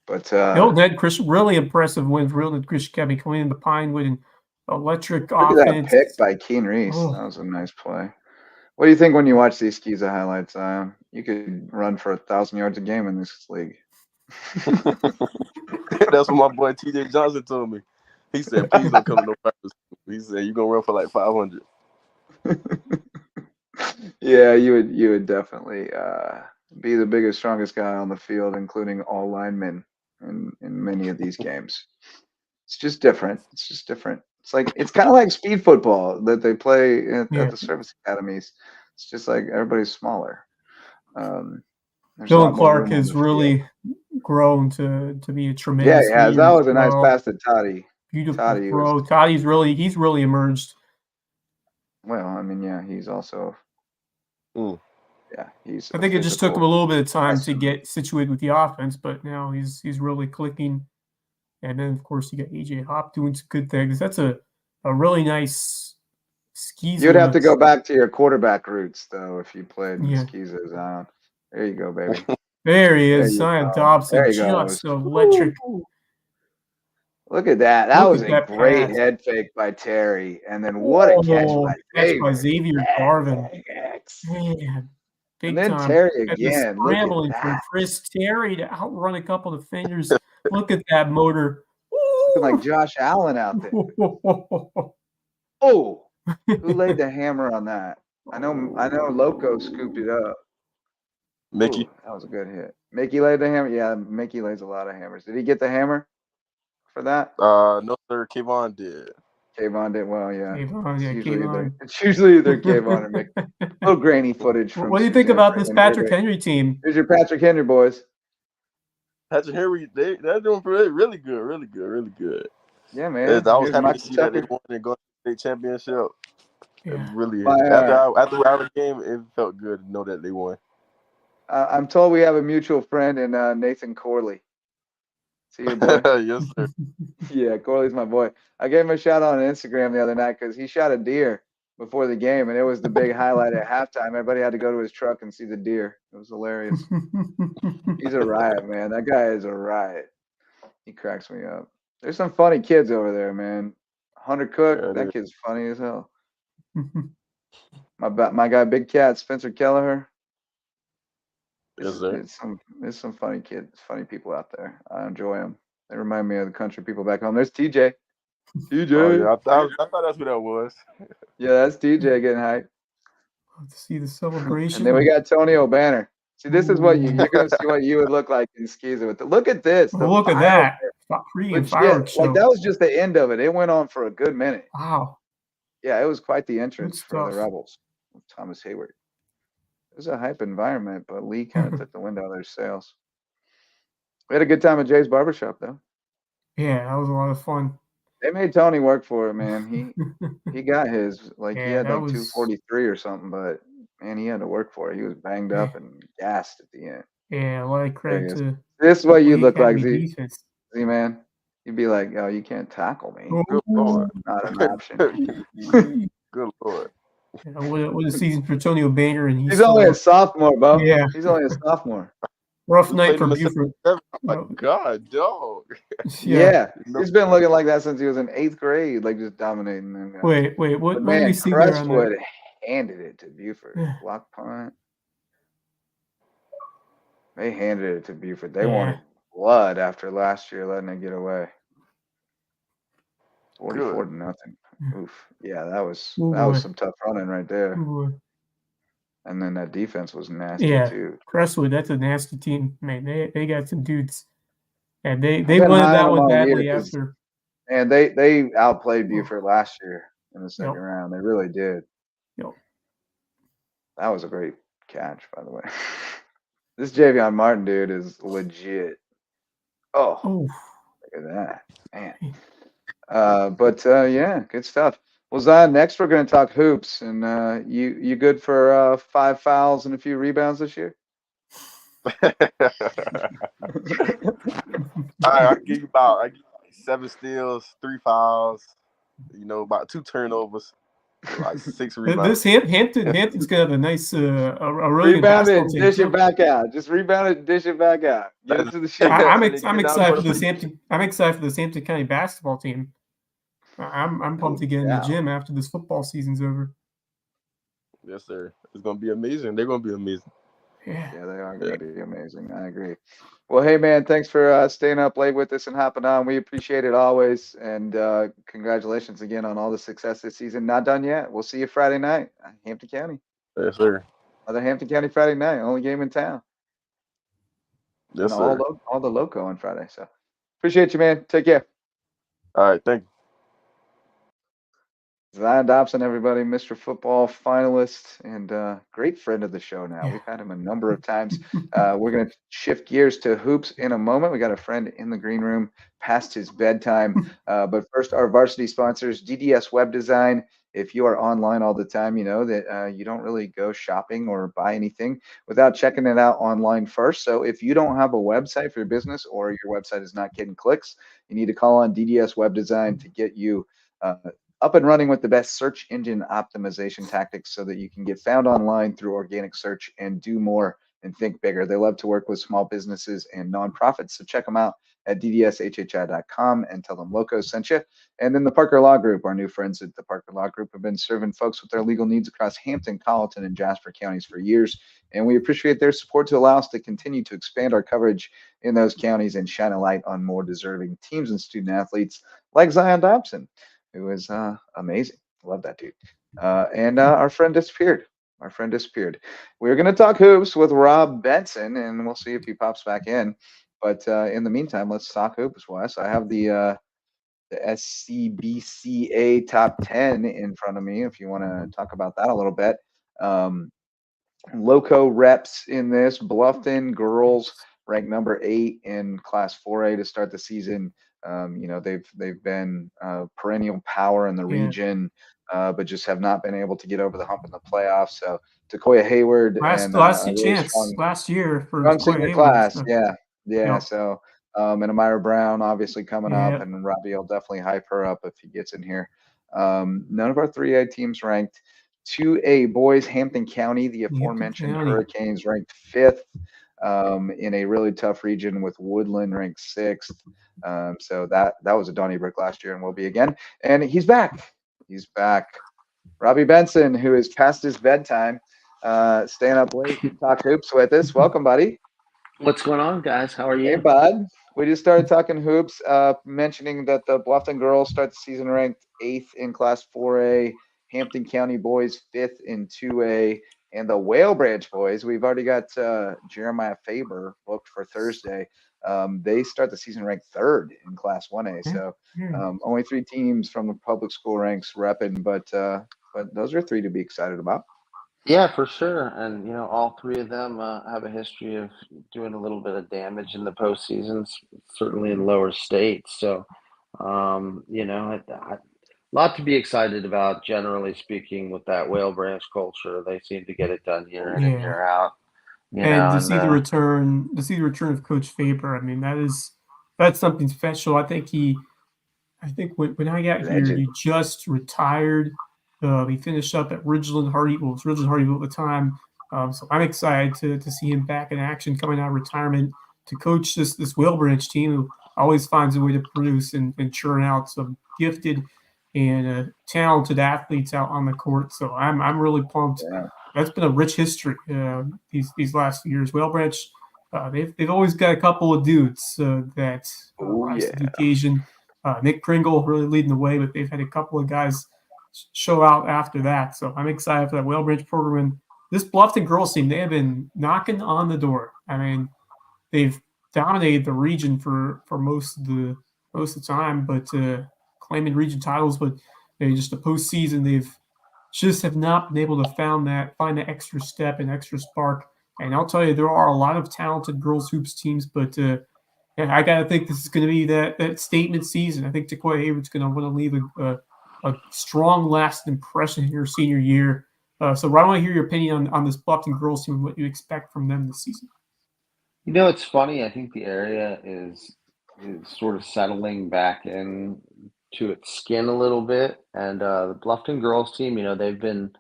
But Hilton Head Christian, really impressive win for Hilton Head Christian Academy coming into Pinewood and electric look at that offense. pick by Keen Reese. Oh. That was a nice play. What do you think when you watch these Skiza highlights? You could run for 1,000 yards a game in this league. That's what my boy TJ Johnson told me. He said, "Please don't come to no practice." He said, "You're gonna run for like 500." Yeah, you would definitely be the biggest, strongest guy on the field, including all linemen. in many of these games. It's just different. It's kind of like speed football that they play at the service academies. It's just like everybody's smaller. There's a lot Dylan more Clark room on has the field. really grown to be a Yeah, tremendous he has. leader That as was a nice well. pass to Toddy. Beautiful Toddy was. throw. Toddy's really emerged. Well, I mean, yeah, he's also. Yeah, he's. I think it just took him a little bit of time to get situated with the offense, but now he's really clicking. And then, of course, you got AJ Hop doing some good things. That's a really nice Skeezer. You'd have to go back to your quarterback roots, though, if you played in Skeezer Zion. There you go, baby. There he is, Zion Dobson, just electric. Look at that. That was a great head fake by Terry. And then what a catch by Xavier Garvin. Man, big and then time. Terry again. Scrambling from Chris Terry to outrun a couple of defenders. Look at that motor. Looking like Josh Allen out there. Oh, who laid the hammer on that? I know Lowco scooped it up. Mickey. Ooh, that was a good hit. Mickey laid the hammer. Yeah, Mickey lays a lot of hammers. Did he get the hammer for that? No, sir. Kayvon did. Kayvon did well, yeah. Kayvon. It's usually either Kayvon or Mickey. Little grainy footage from. What do you think about this Patrick Henry team? Here's your Patrick Henry boys. Patrick Henry, they're doing really good. Yeah, man. I was happy to see that they won and go to the state championship. Yeah. Really, after our game, it felt good to know that they won. I'm told we have a mutual friend in Nathan Corley. See your boy? Yes, sir. Yeah, Corley's my boy. I gave him a shout out on Instagram the other night because he shot a deer before the game, and it was the big highlight at halftime. Everybody had to go to his truck and see the deer. It was hilarious. He's a riot, man. That guy is a riot. He cracks me up. There's some funny kids over there, man. Hunter Cook, that kid's funny as hell. My guy, Big Cat, Spencer Kelleher. Yes, sir. There's some funny kids, funny people out there. I enjoy them. They remind me of the country people back home. There's TJ. TJ. Oh, yeah, I thought that's what that was. Yeah, that's TJ getting hyped. To see the celebration. And then we got Tony O'Banner. See, this is what you're going to see what you would look like in Skeezer with look at this. Look at that. That was just the end of it. It went on for a good minute. Wow. Yeah, it was quite the entrance for the Rebels. Thomas Hayward. It was a hype environment, but Lee kind of took the wind out of their sails. We had a good time at Jay's Barbershop, though. Yeah, that was a lot of fun. They made Tony work for it, man. He got his. He had 243 or something, but man, he had to work for it. He was banged up and gassed at the end. Yeah, a lot of credit to. This is what you look like, Z man. You'd be like, oh, you can't tackle me. Good Lord. Not an option. Good Lord. Yeah, what a season for Tony O'Banner, and he's only a sophomore, Bo. Yeah, he's only a sophomore. Rough night for Buford. Oh my God, dog. Yeah, he's been looking like that since he was in 8th grade, like just dominating them guys. Wait, what do we see Crestwood handed it to Buford. Block punt. They handed it to Buford. They wanted blood after last year letting it get away. 44-0. Oof. Yeah, that was some tough running right there. And then that defense was nasty too. Crestwood, that's a nasty team, man. They got some dudes, and they wanted that one badly after. And they outplayed Buford last year in the second round. They really did. Yep. That was a great catch, by the way. This Javion Martin dude is legit. Oh, look at that, man. Yeah, good stuff. Well, Zion, next we're going to talk hoops, and you good for 5 fouls and a few rebounds this year? I give you 7 steals, 3 fouls, about 2 turnovers, like 6 rebounds. This Hampton's got a nice, a really rebound good it, dish it back out. Just rebound it, dish it back out. Get it to the shit. I'm excited for this Hampton. I'm excited for this Hampton County basketball team. I'm pumped to get in the gym after this football season's over. Yes, sir. It's gonna be amazing. They're gonna be amazing. Yeah, they are gonna be amazing. I agree. Well, hey man, thanks for staying up late with us and hopping on. We appreciate it always, and congratulations again on all the success this season. Not done yet. We'll see you Friday night, Hampton County. Yes, sir. Another Hampton County Friday night, only game in town. Yes, and sir. all the Loco on Friday. So appreciate you, man. Take care. All right, thank you. Zion Dobson, everybody, Mr. Football finalist and great friend of the show now. Yeah. We've had him a number of times. We're going to shift gears to hoops in a moment. We got a friend in the green room past his bedtime. But first, our varsity sponsors, DDS Web Design. If you are online all the time, you know that you don't really go shopping or buy anything without checking it out online first. So if you don't have a website for your business or your website is not getting clicks, you need to call on DDS Web Design to get you up and running with the best search engine optimization tactics so that you can get found online through organic search and do more and think bigger. They love to work with small businesses and nonprofits. So check them out at ddshhi.com and tell them Loco sent you. And then the Parker Law Group, our new friends at the Parker Law Group have been serving folks with their legal needs across Hampton, Colleton, and Jasper counties for years. And we appreciate their support to allow us to continue to expand our coverage in those counties and shine a light on more deserving teams and student athletes like Zion Dobson, who is amazing. Love that dude. And our friend disappeared. Our friend disappeared. We're going to talk hoops with Rob Benson, and we'll see if he pops back in. But in the meantime, let's talk hoops, Wes. I have the SCBCA top 10 in front of me if you want to talk about that a little bit. Loco reps in this. Bluffton girls ranked number 8 in Class 4A to start the season. You know, they've been perennial power in the Yeah. region, but just have not been able to get over the hump in the playoffs. So Takoya Hayward and Last a really chance last year for strong Coy senior Hayward. class. So, Yeah, yeah. yep. So and Amira Brown obviously coming up, Yeah. and Robbie will definitely hype her up if he gets in here. None of our 3A teams ranked. 2A boys, Hampton County, the aforementioned County. Hurricanes ranked 5th in a really tough region with Woodland ranked 6th. So that was a Donnybrook last year and will be again. And he's back. He's back. Robbie Benson, who is past his bedtime, staying up late to talk hoops with us. Welcome, buddy. What's going on, guys? How are Hey, you? bud. We just started talking hoops, mentioning that the Bluffton girls start the season ranked 8th in Class 4A, Hampton County boys 5th in 2A, and the Whale Branch boys, we've already got Jeremiah Faber booked for Thursday. They start the season ranked 3rd in Class 1A. So only 3 teams from the public school ranks repping, but those are 3 to be excited about. Yeah, for sure. And, you know, all 3 of them have a history of doing a little bit of damage in the postseasons, certainly in lower states. So, you know, a lot to be excited about, generally speaking, with that Whale Branch culture. They seem to get it done year in and year out. You And know, to see the return of Coach Faber, I mean, that's something special. I think when I got here, Legend. he just retired. He finished up at Ridgeland Hardyville. It was Ridgeland Hardyville at the time. So I'm excited to see him back in action, coming out of retirement, to coach this Whale Branch team who always finds a way to produce and churn out some gifted and talented athletes out on the court. So I'm really pumped. Yeah. That's been a rich history these last few years. Whale Branch, they've always got a couple of dudes that rise to the occasion. Nick Pringle really leading the way, but they've had a couple of guys show out after that. So I'm excited for that Whale Branch program. And this Bluffton girls team, they have been knocking on the door. I mean, they've dominated the region for most of the time, but claiming region titles, but they just the postseason they've just have not been able to find that extra step and extra spark. And I'll tell you, there are a lot of talented girls hoops teams, but I got to think this is going to be that statement season. I think Takoya Hayward's going to want to leave a strong, lasting impression in her senior year. So, Rod, I want to hear your opinion on this Bluffton girls team and what you expect from them this season. You know, it's funny. I think the area is sort of settling back in to its skin a little bit. And the Bluffton girls team, you know, they've been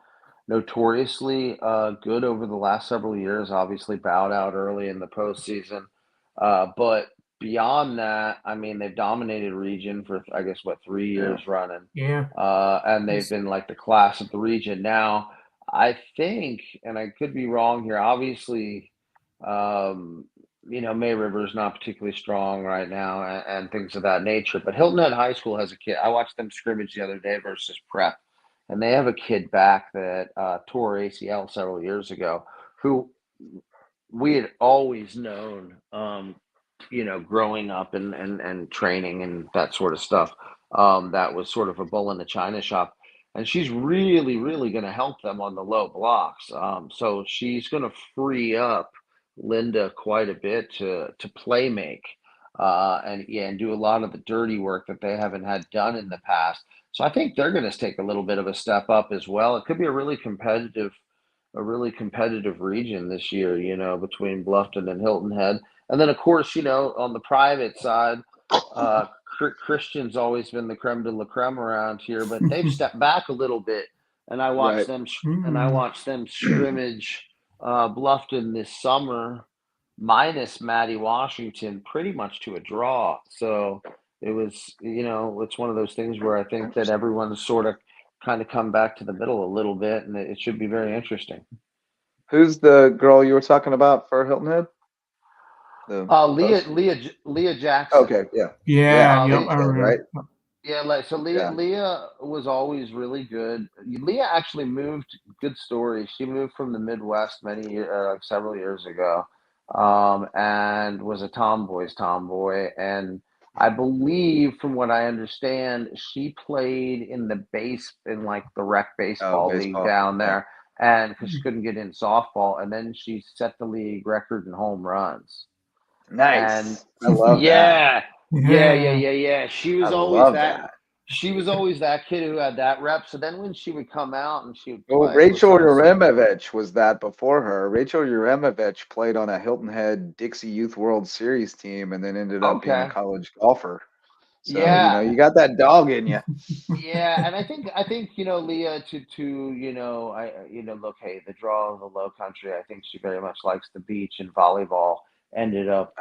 notoriously good over the last several years, obviously bowed out early in the postseason. But beyond that, I mean, they've dominated region for, I guess, 3 years running. Yeah. And they've been like the class of the region. Now, I think, and I could be wrong here, obviously, you know, May River is not particularly strong right now and things of that nature. But Hilton Head High School has a kid. I watched them scrimmage the other day versus Prep. And they have a kid back that tore ACL several years ago who we had always known, growing up and training and that sort of stuff, that was sort of a bull in the china shop. And she's really, really going to help them on the low blocks. So she's going to free up Linda quite a bit to play make, and do a lot of the dirty work that they haven't had done in the past. So I think they're going to take a little bit of a step up as well. It could be a really competitive region this year, between Bluffton and Hilton Head. And then, of course, on the private side, Christian's always been the creme de la creme around here, but they've stepped back a little bit. And I watched them scrimmage Bluffton this summer, minus Maddie Washington, pretty much to a draw. So it was, it's one of those things where I think that everyone's sort of kind of come back to the middle a little bit, and it should be very interesting. Who's the girl you were talking about for Hilton Head? Leah Jackson. Okay, yeah. Yeah, right. Yeah, Leah was always really good. Leah actually moved. Good story. She moved from the Midwest several years ago, and was a tomboy, and I believe, from what I understand, she played in the rec baseball league down there, and because she couldn't get in softball, and then she set the league record in home runs. Nice. I love that. Yeah. She was always that. She was always that kid who had that rep. So then when she would come out and she would play, Well, Rachel Uremovich was that before her. Rachel Uremovich played on a Hilton Head Dixie Youth World Series team and then ended up being a college golfer. So, you got that dog in you. Yeah, and I think Leah look, hey, the draw of the Lowcountry, I think she very much likes the beach, and volleyball ended up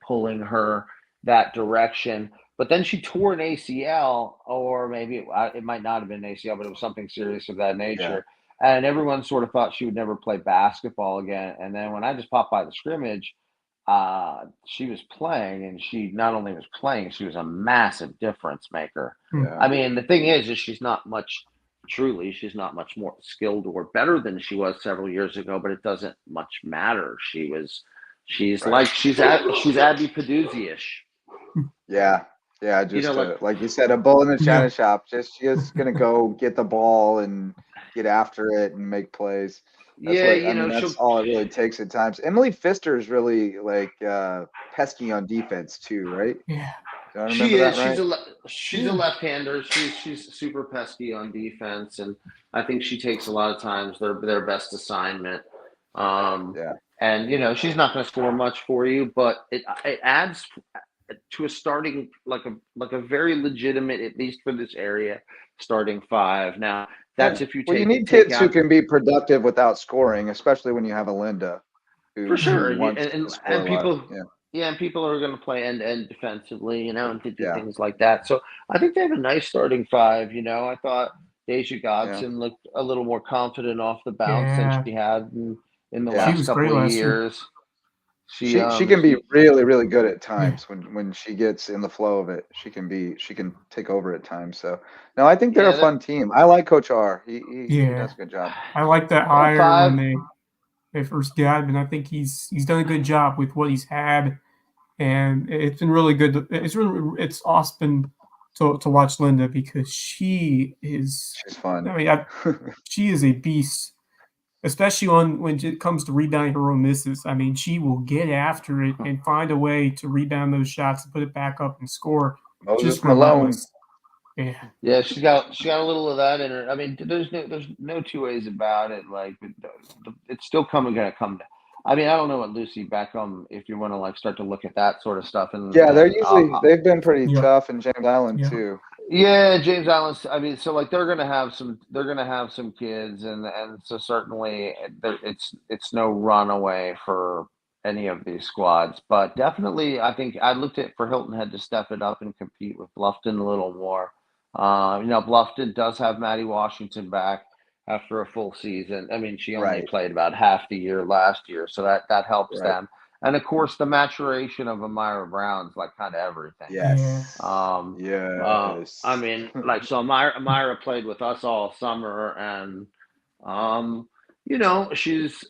pulling her that direction. But then she tore an ACL, or maybe it might not have been an ACL, but it was something serious of that nature. Yeah. And everyone sort of thought she would never play basketball again. And then when I just popped by the scrimmage, she was playing, and she not only was playing, she was a massive difference maker. Yeah. I mean, the thing is she's not much more skilled or better than she was several years ago, but it doesn't much matter. She's Abby Peduzzi-ish. Yeah. Yeah, just like you said, a bull in the china shop. She's going to go get the ball and get after it and make plays. That's all it really takes at times. Emily Pfister is really pesky on defense too, right? Yeah, she is. Right? She's a left-hander. She's super pesky on defense, and I think she takes a lot of times their best assignment. And she's not going to score much for you, but it adds to a starting a very legitimate, at least for this area, starting five. Now that's if you take. Well, you need kids who can be productive without scoring, especially when you have a Linda. For sure, and people. Yeah, and people are going to play end-to-end defensively, and to do things like that. So I think they have a nice starting five. I thought Deja Godson looked a little more confident off the bounce than she had in the last couple of years. She can be really, really good at times when she gets in the flow of it. She can take over at times. So no, I think they're a fun team. I like Coach R. He does a good job. I like that hire when they first got him, and I think he's done a good job with what he's had, and it's been really good. It's awesome to watch Linda, because she's fun. I mean, she is a beast. Especially when it comes to rebounding her own misses. I mean, she will get after it and find a way to rebound those shots and put it back up and score. Just Malone. Yeah, she got a little of that in her. I mean, there's no two ways about it. It's still going to come. I mean, I don't know what Lucy Beckham, if you want to start to look at that sort of stuff. And they've been pretty tough in James Island too. Yeah, James Island. I mean, so they're gonna have some kids, and so certainly it's no runaway for any of these squads, but definitely I think I looked at for Hilton Head to step it up and compete with Bluffton a little more. Bluffton does have Maddie Washington back after a full season. I mean, she only played about half the year last year, so that helps them. And of course, the maturation of Amira Brown's kind of everything. Yes. Yes. I mean, so Amira played with us all summer, and she's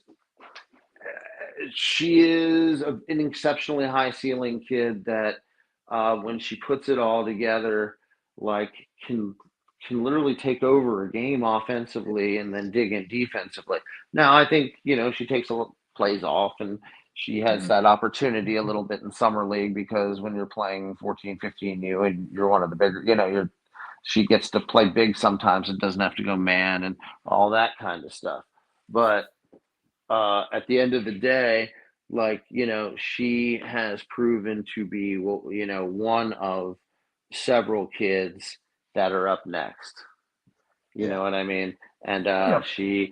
she is an exceptionally high ceiling kid that when she puts it all together, like can literally take over a game offensively and then dig in defensively. Now, I think, she takes a little plays off and she has that opportunity a little bit in summer league because when you're playing 14, 15U and you're one of the bigger, she gets to play big sometimes and doesn't have to go man and all that kind of stuff. But at the end of the day, she has proven to be, one of several kids that are up next. You know what I mean? And she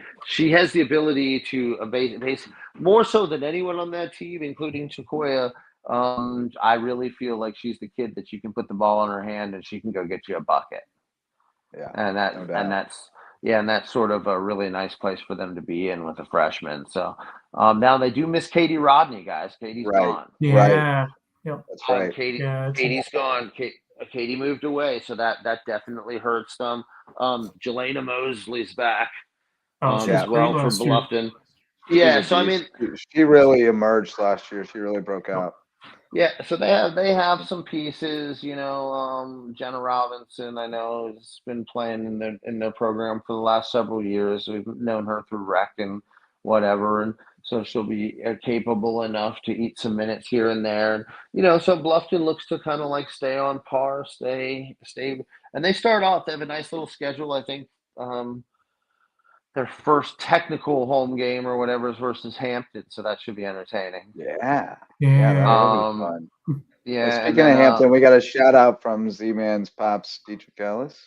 has the ability to base more so than anyone on that team, including Takoya. I really feel like she's the kid that you can put the ball in her hand and she can go get you a bucket. Yeah, and that's sort of a really nice place for them to be in with a freshman. So now they do miss Katie Rodney, guys. Katie's gone. Yeah. Yep. That's right. Katie's gone. Katie moved away, so that definitely hurts them. Jelena Mosley's back as well for Bluffton. Yeah, so I mean, she really emerged last year. She really broke out. Yeah, so they have some pieces, Jenna Robinson, I know, has been playing in their program for the last several years. We've known her through rec and whatever, and so she'll be capable enough to eat some minutes here and there. So Bluffton looks to kind of like stay on par, stay, and they start off. They have a nice little schedule, I think. Their first technical home game or whatever is versus Hampton, so that should be entertaining. Yeah, that'll be fun. Yeah. Well, speaking of Hampton, we got a shout out from Z-Man's pops, Dietrich Ellis,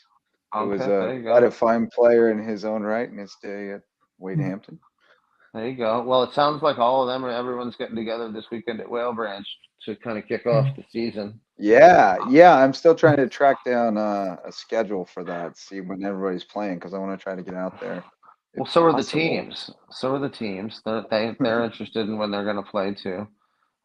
who was quite a fine player in his own right in his day at Wade Hampton. There you go. Well, it sounds like all of them everyone's getting together this weekend at Whale Branch to kind of kick off the season. Yeah. I'm still trying to track down a schedule for that, see when everybody's playing, because I want to try to get out there. Well, so are the teams. They're interested in when they're going to play too.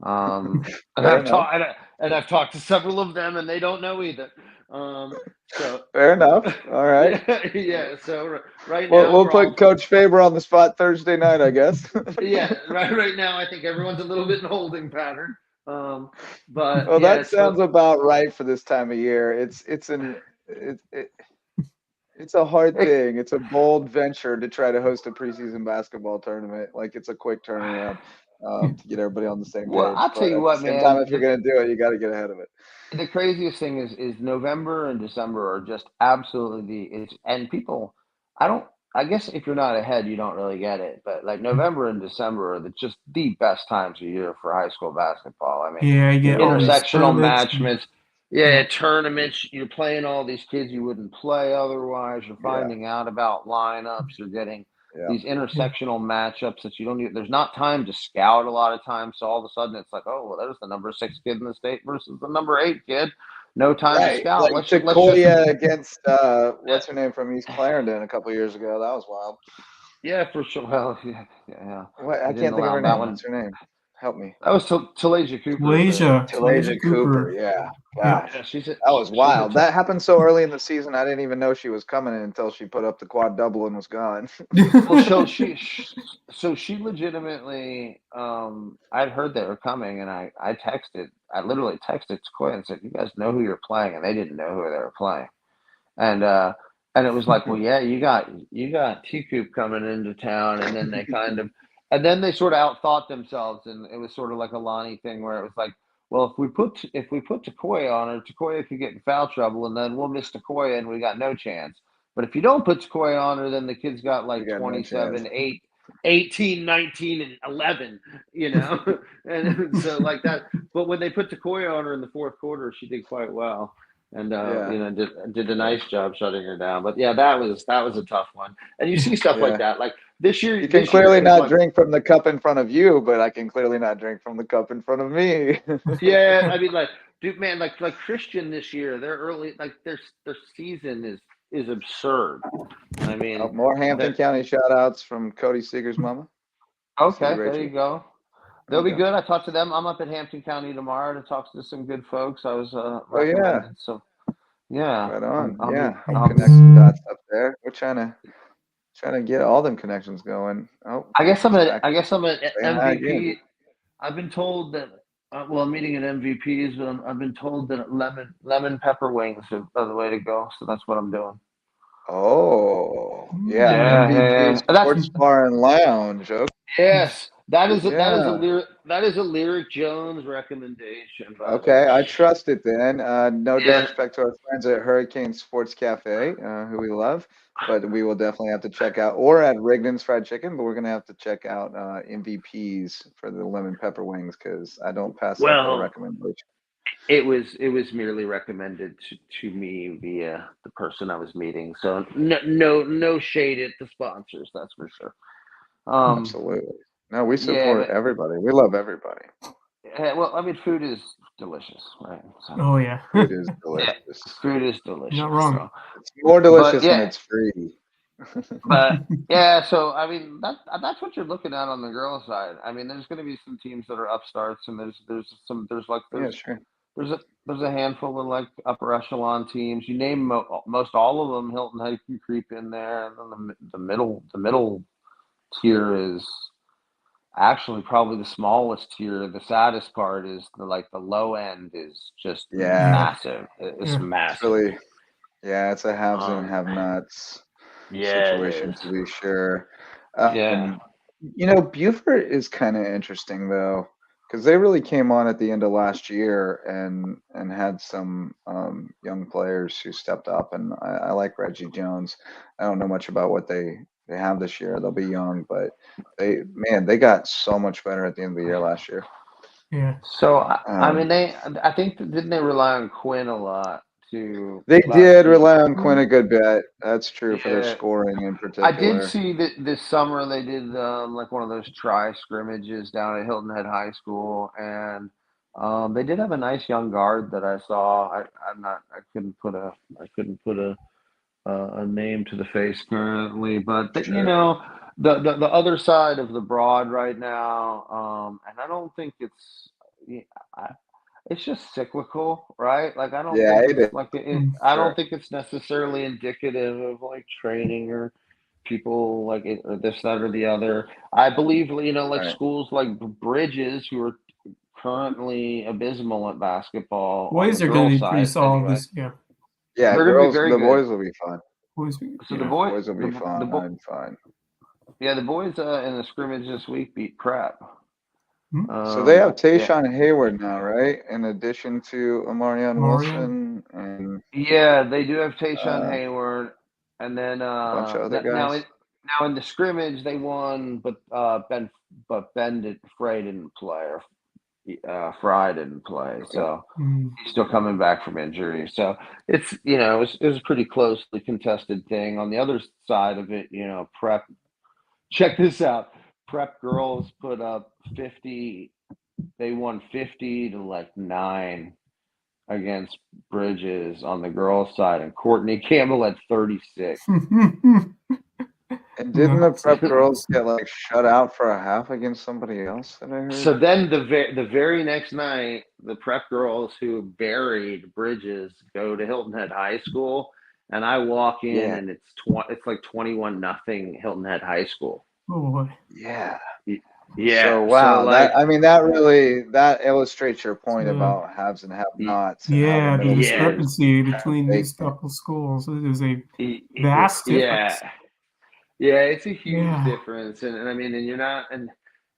And I've talked to several of them, and they don't know either. So fair enough. All right. Yeah. So right now, we'll put Coach Faber on the spot Thursday night, I guess. Yeah. Right now, I think everyone's a little bit in holding pattern. But that sounds about right for this time of year. It's a hard thing. It's a bold venture to try to host a preseason basketball tournament. Like, it's a quick turnaround to get everybody on the same page. Well, I'll tell you what, man. Time, if you're going to do it, you got to get ahead of it. The craziest thing is November and December are just absolutely and people. I guess if you're not ahead, you don't really get it. But like November and December are just the best times of year for high school basketball. I mean, you get intersectional matchments. Yeah, tournaments. You're playing all these kids you wouldn't play otherwise. You're finding out about lineups. You're getting these intersectional matchups that you don't need. There's not time to scout a lot of times. So all of a sudden it's like, oh, well, there's the number 6 kid in the state versus the number 8 kid. No time to scout. Like Takoya against what's her name from East Clarendon a couple of years ago. That was wild. Yeah, for sure. Well, yeah. I can't think of her name. What's her name? Help me. That was Talasia Cooper. Talasia Cooper. Yeah. Gosh. That was wild. That happened so early in the season. I didn't even know she was coming in until she put up the quad double and was gone. Well, so she legitimately, I'd heard they were coming, and I literally texted Takoya and said, "You guys know who you're playing?" And they didn't know who they were playing. And it was like, well, yeah, you got T-Coop coming into town, and then they and then they sort of outthought themselves, and it was sort of like a Lonnie thing where it was like, well, if we put Takoya on her, Takoya could get in foul trouble, and then we'll miss Takoya, and we got no chance. But if you don't put Takoya on her, then the kid's got like 27, 8, 18, 19, and 11, and so like that. But when they put Takoya on her in the fourth quarter, she did quite well. And did a nice job shutting her down. But yeah, that was a tough one. And you see stuff like that. Like this year, you can clearly not drink from the cup in front of you, but I can clearly not drink from the cup in front of me. Yeah, I mean, like, dude, man, like Christian this year, their early, like their season is absurd. I mean, more Hampton County shout outs from Cody Seeger's mama. Okay, there you go. They'll be good. I talked to them. I'm up at Hampton County tomorrow to talk to some good folks. I was So yeah. Right on. I'm connecting dots up there. We're trying to get all them connections going. Oh, I guess I'm an MVP. I've been told that. Well, I'm meeting at MVPs, but I've been told that lemon pepper wings are the way to go. So that's what I'm doing. Oh, yeah. Yeah, MVP That's Sports Bar and Lounge. Okay. yes. That is Yeah. a Lyric Jones recommendation. By the Okay, way. I trust it then. No Yeah. disrespect to our friends at Hurricane Sports Cafe, who we love, but we will definitely have to check out, or at Rigdon's Fried Chicken, but we're going to have to check out MVPs for the lemon pepper wings because I don't pass up a Well, recommendation. it was merely recommended to me via the person I was meeting. So no shade at the sponsors. That's for sure. Absolutely. No, we support everybody. We love everybody. Well, I mean, food is delicious, right? So, Oh yeah. Food is delicious. food is delicious. Not wrong. So. It's more delicious when it's free. But yeah, so I mean that's what you're looking at on the girls' side. I mean, there's going to be some teams that are upstarts, and there's a handful of like upper echelon teams. You name most all of them, Hilton Head can creep in there, and then the middle tier is actually probably the smallest tier. The saddest part is the low end is just massive. It's massive. Really, it's a haves and have-nots situation to be sure. Buford is kind of interesting though, because they really came on at the end of last year and had some young players who stepped up, and I like Reggie Jones. I don't know much about what they have this year. They'll be young, but they got so much better at the end of the year last year. Yeah. So I mean, I think didn't they rely on Quinn a lot too? They did rely on Quinn a good bit. That's true for their scoring in particular. I did see that this summer they did like one of those try scrimmages down at Hilton Head High School, and they did have a nice young guard that I saw. I couldn't put a name to the face currently, but the other side of the broad right now, and I don't think it's just cyclical, right? Like I don't think it's like I don't think it's necessarily indicative of like training or people like it, or this, that, or the other. I believe schools like Bridges, who are currently abysmal at basketball. Boys are going to be pretty solid this year. Yeah, they're girls, very the good. boys will be fun. So the boys will be fun. Fun. Yeah, the boys in the scrimmage this week beat Prep. So they have Tayshawn Hayward now, right? In addition to Amarian Wilson, and they do have Tayshawn Hayward, and then a bunch of other guys. Now in the scrimmage they won, but Frey didn't play, or Fry didn't play, so he's still coming back from injury. So it's it was a pretty closely contested thing. On the other side of it, Prep. Check this out. Prep girls put up 50. They won 50-9 against Bridges on the girls' side, and Courtney Campbell had 36. And didn't the Prep girls get shut out for a half against somebody else that I heard? So then the very next night, the Prep girls who buried Bridges go to Hilton Head High School, and I walk in and it's like 21-0 Hilton Head High School. Oh boy. Yeah. Yeah. So wow, that illustrates your point about haves and have-nots. Yeah, the discrepancy between these couple schools is a vast difference. Yeah, it's a huge difference, and I mean, and you're not,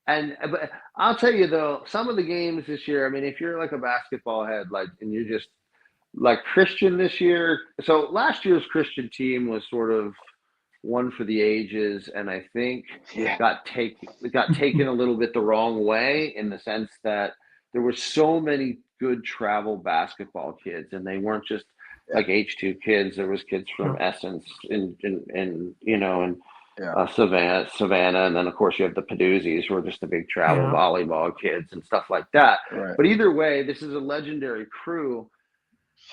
but I'll tell you though, some of the games this year. I mean, if you're like a basketball head, and you're just like Christian this year. So last year's Christian team was sort of one for the ages, and I think got taken a little bit the wrong way in the sense that there were so many good travel basketball kids, and they weren't just like H2 kids. There was kids from Essence and Savannah, and then of course you have the Paduzies, who are just the big travel volleyball kids and stuff like that. Right. But either way, this is a legendary crew,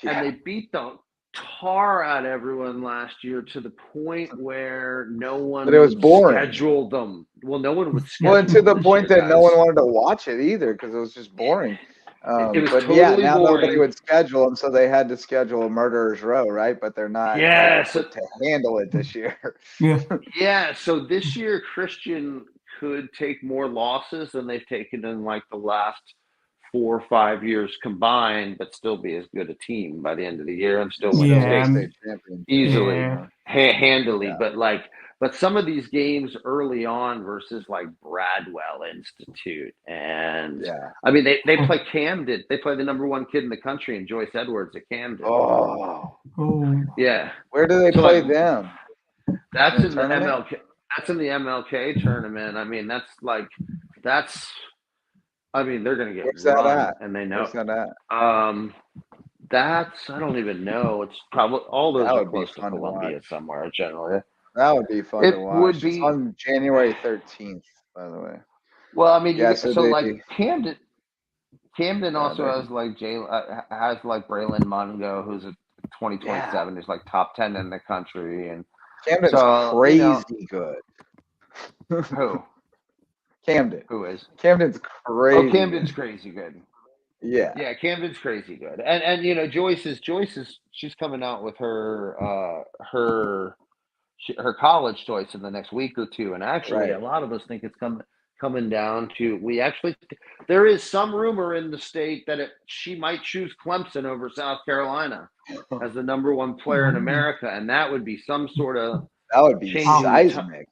and they beat the tar out everyone last year to the point where no one scheduled them. Well, no one would schedule them. Well, and to the point that no one wanted to watch it either because it was just boring. It was but totally now boring. nobody would schedule them, so they had to schedule a Murderer's Row, right? But they're not to handle it this year. Yeah. So this year, Christian could take more losses than they've taken in like the last 4 or 5 years combined, but still be as good a team by the end of the year and still win Still state state champion easily, Yeah. handily. Yeah. But some of these games early on versus like Bradwell Institute, and Yeah. I mean they play Camden. They play the number 1 kid in the country and Joyce Edwards at Camden. Oh, Oh, Yeah, where do they So, play like, them? that's In in the the tournament? MLK. That's in the MLK tournament. I mean, that's. I mean, they're going to get Where's that run, at? and they know. Where's that at? That's I don't even know. It's probably all those That are would be close to fun to Columbia watch. somewhere. Generally, That would be fun it to would watch. It's be. on January 13th, by the way. Well, I mean, Yeah, so so they, like Camden. Camden yeah, also has like has like Braylon Mungo, who's a 2027, is like top 10 in the country, and Camden's so crazy good. who Camden. who is? Camden's crazy. Oh, Camden's crazy good. Yeah. Yeah, Camden's crazy good, and you know Joyce is she's coming out with her her college choice in the next week or two, and actually Right. a lot of us think it's coming down to there is some rumor in the state that she might choose Clemson over South Carolina as the number 1 player in America, and that would be some sort of That would be changing seismic.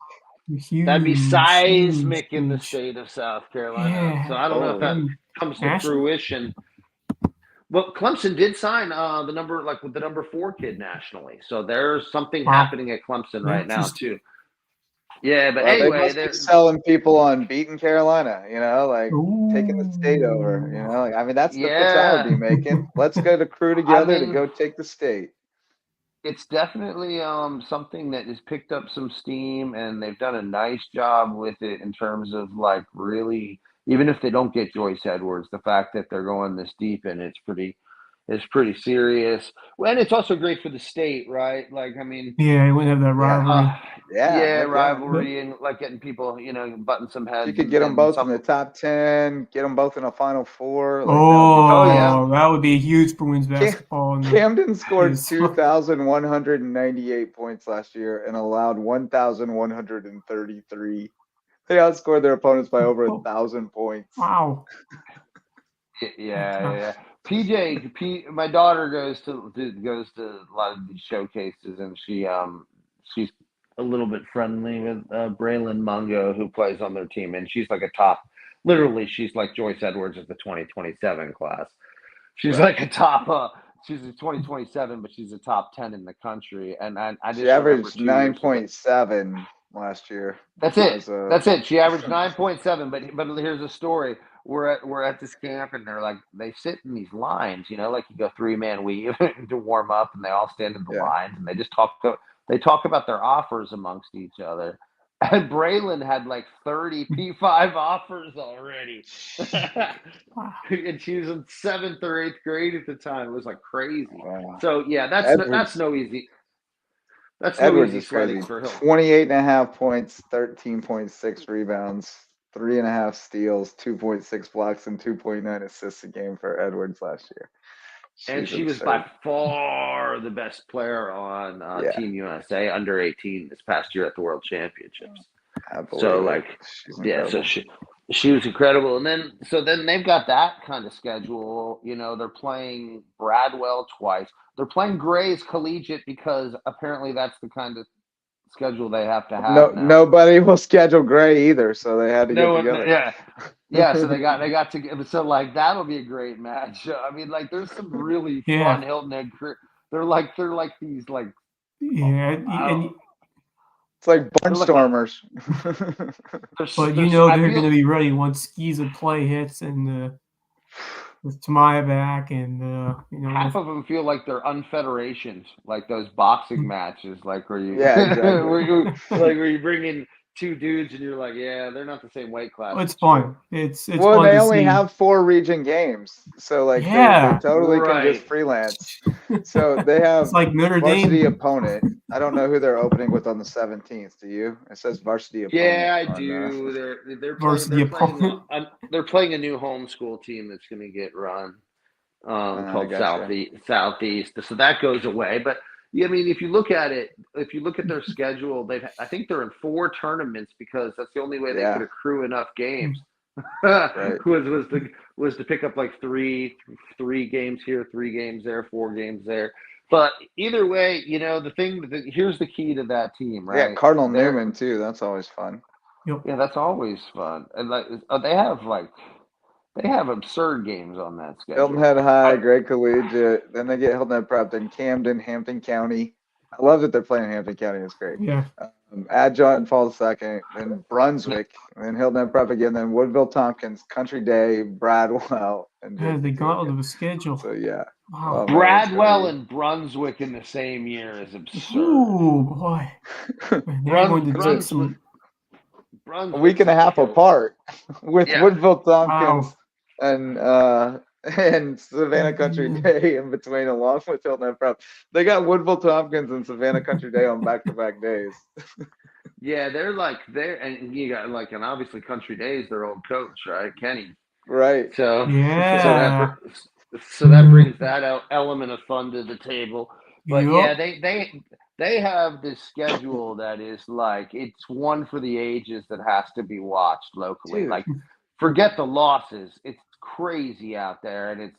huge. That'd be seismic huge, in the huge. state of South Carolina. Yeah. So I don't know if that comes to National. fruition. Well, Clemson did sign the number 4 kid nationally. So there's something happening at Clemson right now too. Yeah, but Well, anyway, they must be selling people on beating Carolina, like taking the state over, Like, I mean, that's the pitch I would be making. Let's go to crew together to go take the state. It's definitely something that has picked up some steam, and they've done a nice job with it in terms of like really, even if they don't get Joyce Edwards, the fact that they're going this deep and it's pretty serious. Well, and it's also great for the state, right? Like, I mean, yeah, you wouldn't have that rivalry. Rivalry and like getting people, butting some heads. You could get them both in the top 10, get them both in a Final Four. Like, that would be huge for women's basketball. Camden scored 2,198 points last year and allowed 1,133. They outscored their opponents by over 1,000 points. Wow. Yeah. My daughter goes to a lot of these showcases, and she's a little bit friendly with Braylon Mungo, who plays on their team, and she's like she's like Joyce Edwards of the 2027 class. She's like a top. She's a 2027, but she's a top 10 in the country, and I just she averaged 9.7 last year. That's it. She averaged 9.7, but here's a story. We're at this camp, and they sit in these lines, like you go 3-man weave to warm up, and they all stand in the lines, and they just talk about their offers amongst each other. And Braylon had like 30 P5 offers already. And she was in 7th or 8th grade at the time. It was like crazy. Wow. So yeah, that's no easy. That's Edwards no easy is crazy. for him. 28.5 points, 13.6 rebounds, 3.5 steals, 2.6 blocks, and 2.9 assists a game for Edwards last year. And she was by far the best player on Team USA under 18 this past year at the World Championships. So so she was incredible. And then they've got that kind of schedule. They're playing Bradwell twice. They're playing Gray's Collegiate because apparently that's the kind of schedule they have to have. No, nobody will schedule Gray either, so they had to get together. Yeah. So they got to. So that'll be a great match. I mean, there's some really fun Hilton Head. They're like these it's like barnstormers. But they're going to be ready once Skiza play hits and with Tamaya back, and half of them feel like they're unfederations, like those boxing matches, like where you exactly. where you bring in 2 dudes and you're like, yeah, they're not the same weight class. It's fun. It's well, fun they to only see. have 4 region games, so they totally can just freelance. So they have it's like Notre varsity Dame opponent. I don't know who they're opening with on the 17th. Do you? It says varsity opponent. Yeah, I do. They're playing a new homeschool team that's going to get run called Southeast. So that goes away, but Yeah, I mean, if you look at their schedule, I think they're in 4 tournaments because that's the only way they could accrue enough games. Right. was to pick up like three games here, 3 games there, 4 games there. But either way, here's the key to that team, right? Yeah, Cardinal Newman too. That's always fun. Yeah, that's always fun. And they have absurd games on that schedule. Hilton Head High, Great Collegiate. Then they get Hilton Head Prep, then Camden, Hampton County. I love that they're playing Hampton County. It's great. Yeah. Adjunct falls second, then Brunswick, then Hilton Head Prep again, then Woodville Tompkins, Country Day, Bradwell, and Yeah, they gauntlet of a schedule. So yeah. Wow. Bradwell and Brunswick in the same year is absurd. Ooh, boy. Brunswick. A week and a half apart with Woodville Tompkins and Savannah Country Day in between, along with Hilton Head Prep. They got Woodville Tompkins and Savannah Country Day on back-to-back days. Yeah, and you got and obviously Country Day is their old coach, right, Kenny? Right. So yeah. So that brings that element of fun to the table. But they have this schedule that is it's one for the ages that has to be watched locally. Dude. Forget the losses. It's crazy out there, and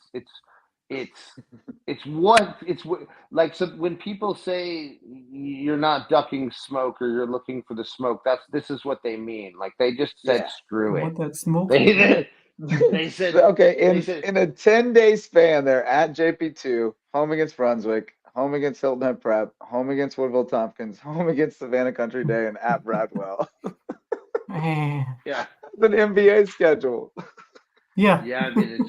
so when people say you're not ducking smoke or you're looking for the smoke, this is what they mean. They just said screw it. Want that smoke? They said in a 10-day span, they're at JP2, home against Brunswick, home against Hilton Head Prep, home against Woodville Tompkins, home against Savannah Country Day, and at Bradwell. Man. Yeah, it's an NBA schedule. Yeah. Yeah, I mean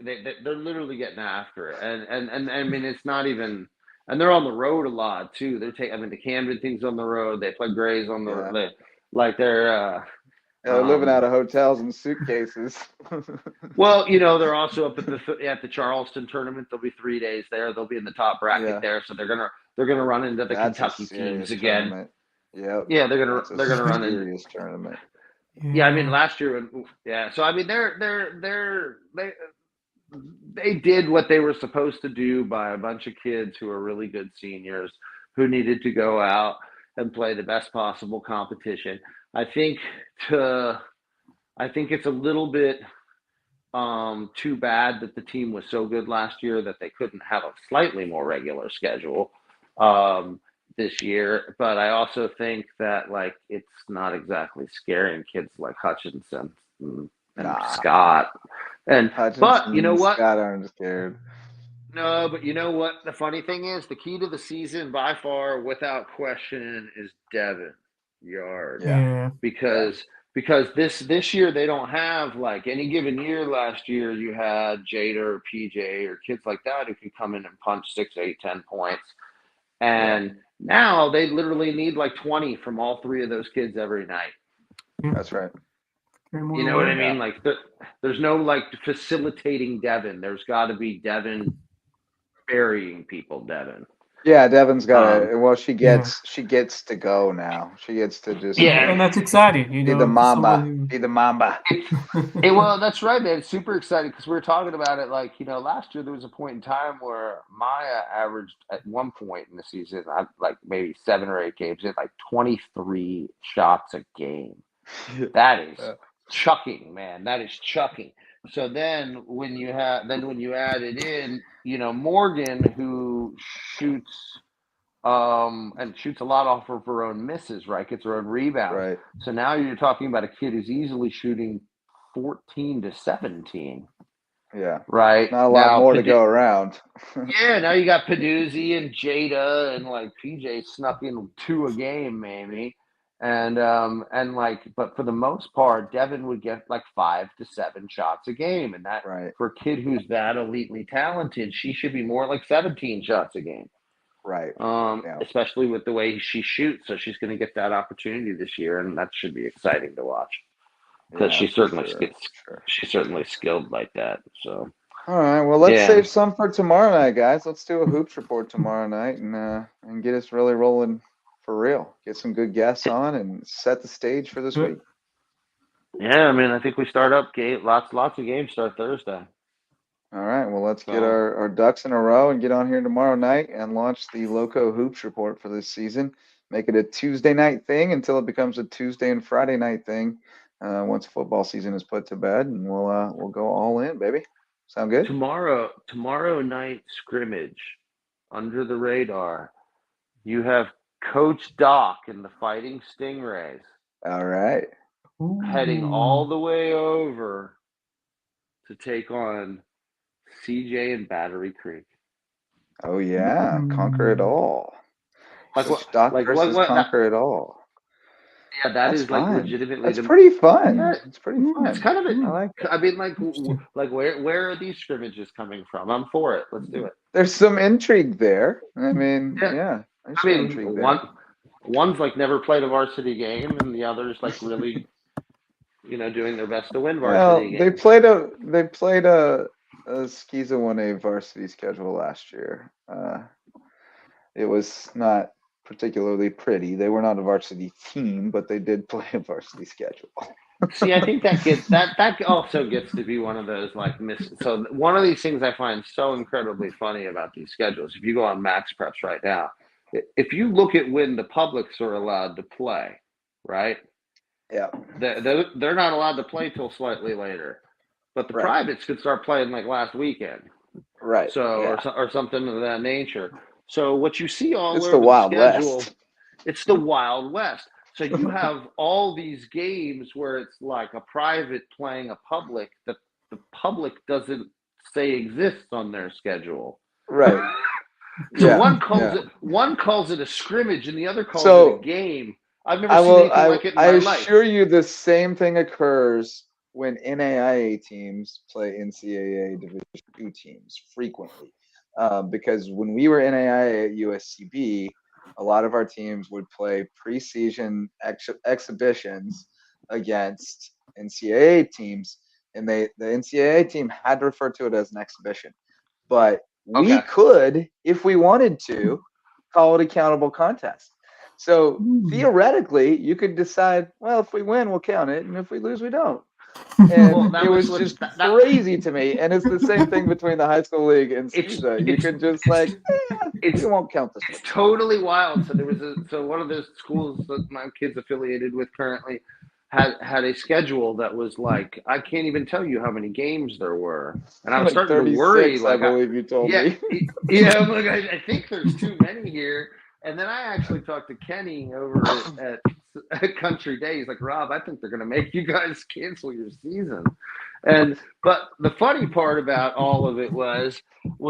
they're literally getting after it, and I mean it's not even, and they're on the road a lot too. They're the Camden thing's on the road. They play Grays on the road. They're living out of hotels and suitcases. Well, they're also up at the Charleston tournament. There'll be 3 days there. They'll be in the top bracket there, so they're gonna run into the Kentucky teams again. Yeah. Yeah, they're gonna run into serious tournament. Yeah, I mean last year. Yeah, so I mean they did what they were supposed to do by a bunch of kids who are really good seniors who needed to go out and play the best possible competition. I think it's a little bit too bad that the team was so good last year that they couldn't have a slightly more regular schedule this year. But I also think that it's not exactly scaring kids like Hutchinson and Scott. But you know what? Scott aren't scared. No, but you know what? The funny thing is, the key to the season by far, without question, is Devin Yard. Yeah. Because this year they don't have any given year. Last year you had Jada or PJ or kids like that who could come in and punch 6, 8, 10 points, and now they literally need 20 from all 3 of those kids every night. That's right. You know what I mean? There's no facilitating Devin. There's got to be Devin burying people. Devin. Yeah, Devin's got to. Well, she gets to go now. She gets to just. Yeah, and that's exciting. Be the mamba. Be the mamba. Well, that's right, man. It's super exciting because we were talking about it. Last year there was a point in time where Maya averaged at one point in the season, maybe 7 or 8 games, in 23 shots a game. That is chucking, man. That is chucking. So then when you added in, Morgan, who shoots and shoots a lot off of her own misses, right? Gets her own rebound. Right. So now you're talking about a kid who's easily shooting 14 to 17. Yeah. Right. Not a lot more to go around. Yeah. Now you got Peduzzi and Jada and PJ snuck in 2 a game maybe. And but for the most part, Devin would get 5 to 7 shots a game. And that for a kid who's that elitely talented, she should be more like 17 shots a game. Right. Especially with the way she shoots. So she's going to get that opportunity this year, and that should be exciting to watch. Because she's certainly skilled like that. So all right, well, let's save some for tomorrow night, guys. Let's do a hoops report tomorrow night and get us really rolling for real. Get some good guests on and set the stage for this week. Yeah, I mean, I think we start up lots of games start Thursday. All right. Well, let's get So- our ducks in a row and get on here tomorrow night and launch the Loco Hoops report for this season. Make it a Tuesday night thing until it becomes a Tuesday and Friday night thing. Once football season is put to bed, and we'll go all in, baby. Sound good? Tomorrow night scrimmage, under the radar, you have Coach Doc and the Fighting Stingrays All right. heading all the way over to take on CJ and Battery Creek. Oh yeah, conquer it all. Like Coach what? Doc Like versus what? conquer it all. Yeah, that That's is like fun. legitimately. That's pretty fun. Yeah, It's pretty fun. it's kind of. I like it. I mean, like where are these scrimmages coming from? I'm for it. Let's do it. There's some intrigue there. I mean, yeah. There's I some mean, intrigue there. one's like never played a varsity game, and the other's like really, doing their best to win varsity They games. played a Schizo 1A varsity schedule last year. It was not particularly pretty. They were not a varsity team, but they did play a varsity schedule. See, I think that also gets to be one of those like So one of these things I find so incredibly funny about these schedules. If you go on Max Preps right now, if you look at when the publics are allowed to play, right? Yeah. They're not allowed to play till slightly later, but the privates could start playing like last weekend, right? So yeah. or something of that nature. So what you see all it's over the Wild schedule, West. It's the Wild West. So you have all these games where it's like a private playing a public that the public doesn't say exists on their schedule. Right. So yeah. one calls it a scrimmage and the other calls it a game. I've never seen anything like it in my life. I assure you the same thing occurs when NAIA teams play NCAA Division II teams frequently. Because when we were NAIA at USCB, a lot of our teams would play preseason exhibitions against NCAA teams, and the NCAA team had to refer to it as an exhibition. But we could, if we wanted to, call it a countable contest. So theoretically, you could decide, well, if we win, we'll count it, and if we lose, we don't. And it was just crazy to me. And it's the same thing between the high school league and SCISA. You could just we won't count this. It's totally wild. So there was one of those schools that my kid's affiliated with currently had a schedule that was like, I can't even tell you how many games there were, and I was like starting to worry. Like, I believe you told me. Yeah, I'm like, I think there's too many here. And then I actually talked to Kenny over at Country Day. He's like, Rob, I think they're going to make you guys cancel your season. But the funny part about all of it was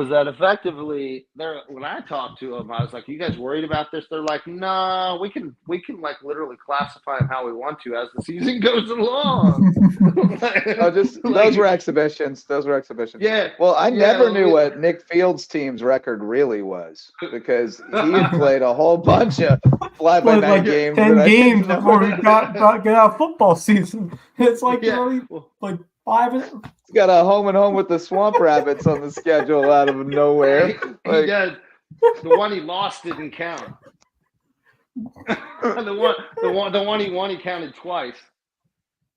that effectively when I talked to them, I was like, you guys worried about this? They're like, no, we can like literally classify them how we want to as the season goes along. Those were exhibitions. Yeah. Well, I never knew what Nick Fields' team's record really was, because he had played a whole bunch of fly-by-night games. 10 games before he got out of football season. It's like, like 5. He's got a home with the Swamp Rabbits on the schedule out of nowhere. He does. The one he lost didn't count. the one he won, he counted twice.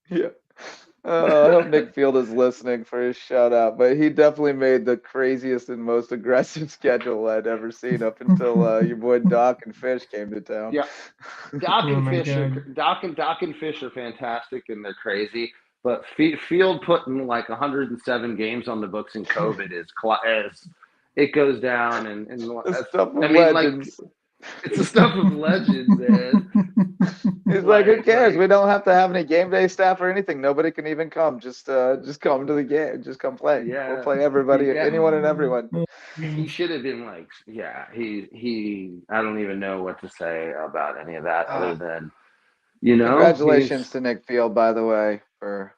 Yeah. I hope Nick Field is listening for his shout out, but he definitely made the craziest and most aggressive schedule I'd ever seen up until your boy Doc and Fish came to town. Yeah, Doc and Fish are fantastic and they're crazy, but Field putting like 107 games on the books in COVID is it goes down and legends. It's the stuff of legends, man. He's like, who cares? We don't have to have any game day staff or anything. Nobody can even come. Just come to the game. Just come play. Yeah, we'll play everybody, anyone and everyone. He should have been like, he. I don't even know what to say about any of that other than, Congratulations to Nick Field, by the way, for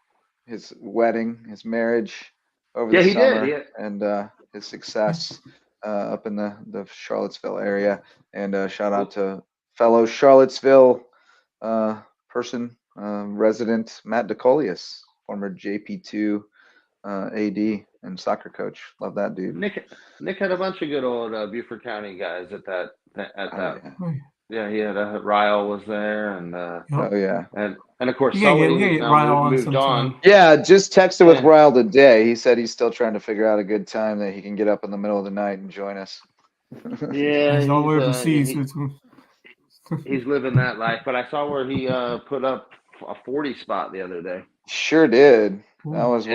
his wedding, his marriage over the summer, and his success up in the Charlottesville area. And shout out to fellow Charlottesville resident Matt DeColius, former JP2 AD and soccer coach. Love that dude. Nick had a bunch of good old Beaufort County guys at that. Yeah, he had Ryle was there, and Oh yeah. and of course We Sully, gotta who's get now Ryle on moved on. sometime. Yeah, just texted with Yeah. Ryle today. He said he's still trying to figure out a good time that he can get up in the middle of the night and join us. Yeah, He's all overseas. So he's living that life. But I saw where he put up a 40 spot the other day. Sure did. That Ooh. was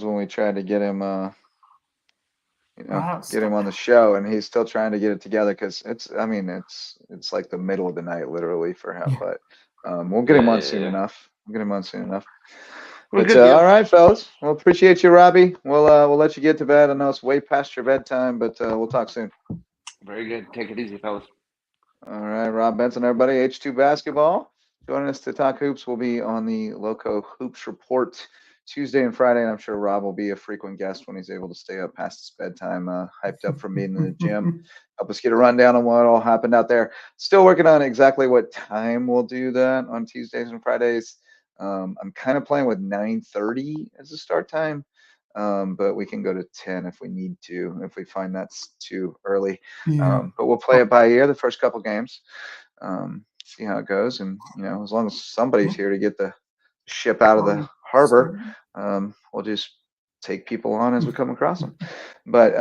when we tried to get him Wow, get him on the show, and he's still trying to get it together because it's like the middle of the night literally for him. Yeah. But we'll get him on Yeah. soon enough. We'll get him on soon enough. Well, But good deal. all right, fellas. Well, appreciate you, Robbie. We'll let you get to bed. I know it's way past your bedtime, but we'll talk soon. Very good. Take it easy, fellas. All right, Rob Benson, everybody. H2 basketball. Joining us to talk hoops will be on the Lowco Hoops Report Tuesday and Friday, and I'm sure Rob will be a frequent guest when he's able to stay up past his bedtime, hyped up from being in the gym. Help us get a rundown on what all happened out there. Still working on exactly what time we'll do that on Tuesdays and Fridays. I'm kind of playing with 9:30 as a start time, but we can go to 10 if we need to, if we find that's too early. Yeah. But we'll play it by ear the first couple games, see how it goes, and as long as somebody's here to get the ship out of the harbor, we'll just take people on as we come across them. But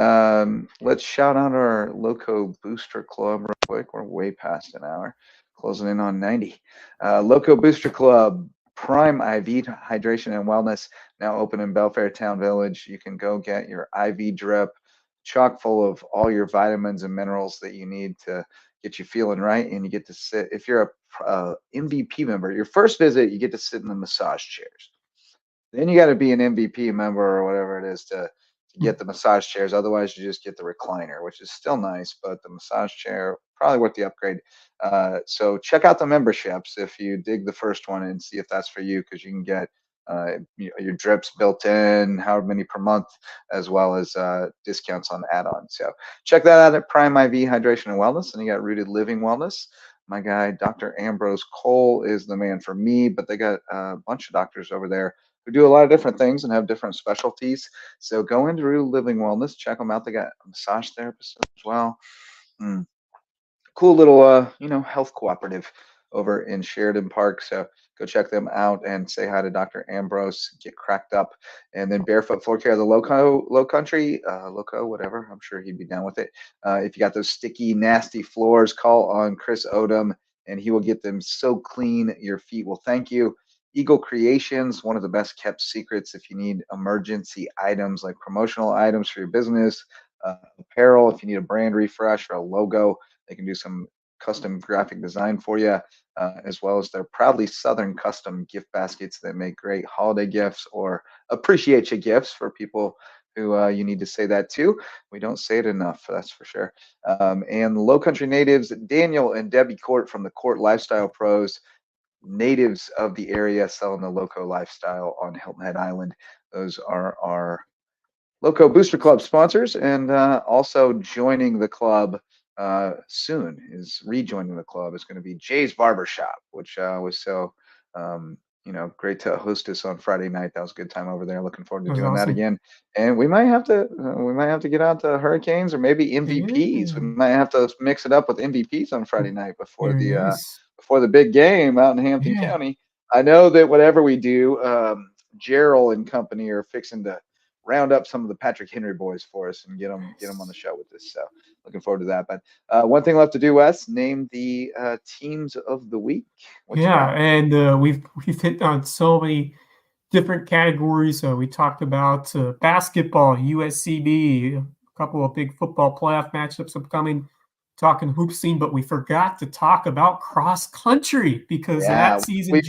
let's shout out our Lowco Booster Club real quick. We're way past an hour, closing in on 90. Lowco Booster Club, Prime IV Hydration and Wellness, now open in Belfair Town Village. You can go get your IV drip, chock full of all your vitamins and minerals that you need to get you feeling right, and you get to sit. If you're a MVP member, your first visit, you get to sit in the massage chairs. Then you got to be an MVP member or whatever it is to get the massage chairs. Otherwise, you just get the recliner, which is still nice, but the massage chair probably worth the upgrade. So check out the memberships if you dig the first one and see if that's for you, because you can get your drips built in, however many per month, as well as discounts on add-ons. So check that out at Prime IV Hydration and Wellness. And you got Rooted Living Wellness. My guy, Dr. Ambrose Cole, is the man for me, but they got a bunch of doctors over there who do a lot of different things and have different specialties. So go into Rooted Living Wellness, check them out. They got a massage therapist as well. Cool little health cooperative over in Sheridan Park. So go check them out and say hi to Dr. Ambrose, get cracked up. And then Barefoot Floor Care of the Lowcountry, Lowco, whatever. I'm sure he'd be down with it. If you got those sticky, nasty floors, call on Chris Odom and he will get them so clean your feet will thank you. Eagle Creations, one of the best kept secrets if you need emergency items like promotional items for your business, apparel, if you need a brand refresh or a logo, they can do some custom graphic design for you, as well as their proudly Southern custom gift baskets that make great holiday gifts or appreciate you gifts for people who you need to say that to. We don't say it enough, that's for sure. And Lowcountry natives, Daniel and Debbie Court from the Court Lifestyle Pros, natives of the area selling the Lowco lifestyle on Hilton Head Island. Those are our Lowco Booster Club sponsors, and also joining the club soon is rejoining the club is going to be Jay's Barbershop, which was so great to host us on Friday night. That was a good time over there. Looking forward to doing that again. And we might have to get out to Hurricanes or maybe MVPs. We might have to mix it up with MVPs on Friday night before the big game out in Hampton County. I know that whatever we do, Jarrett and company are fixing to round up some of the Patrick Henry boys for us and get them on the show with us. So looking forward to that. But one thing left to do, Wes, name the teams of the week. And we've hit on so many different categories. We talked about basketball, USCB, a couple of big football playoff matchups upcoming, talking hoop scene, but we forgot to talk about cross country because that season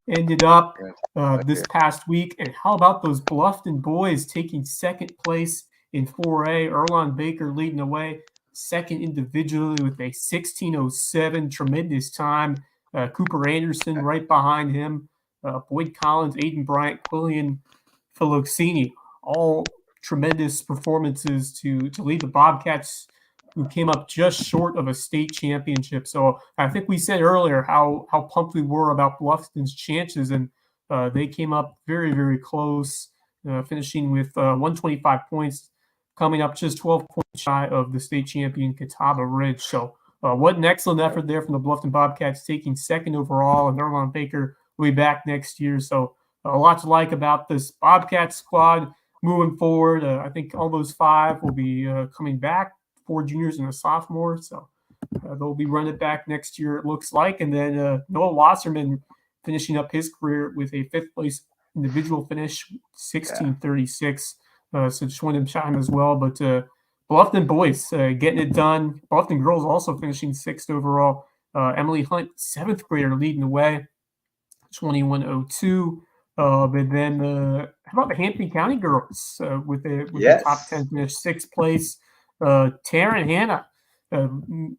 ended up this past week. And how about those Bluffton boys taking second place in 4A? Erlon Baker leading the way, second individually with a 16:07, tremendous time. Cooper Anderson right behind him. Boyd Collins, Aiden Bryant, Quillian Filoxini, all tremendous performances to lead the Bobcats, who came up just short of a state championship. So I think we said earlier how pumped we were about Bluffton's chances, and they came up very, very close, finishing with 125 points coming up just 12 points shy of the state champion Catawba Ridge. So what an excellent effort there from the Bluffton Bobcats, taking second overall, and Erlon Baker will be back next year. So a lot to like about this Bobcats squad moving forward. I think all those 5 will be coming back, 4 juniors and a sophomore. So they'll be running back next year, it looks like. And then Noah Wasserman finishing up his career with a 5th place individual finish, 16:36. So just wanted to shout him as well. But Bluffton boys getting it done. Bluffton girls also finishing 6th overall. Emily Hunt, 7th grader, leading the way, 21:02. But then how about the Hampton County girls with the top 10 finish, 6th place. Taryn Hanna,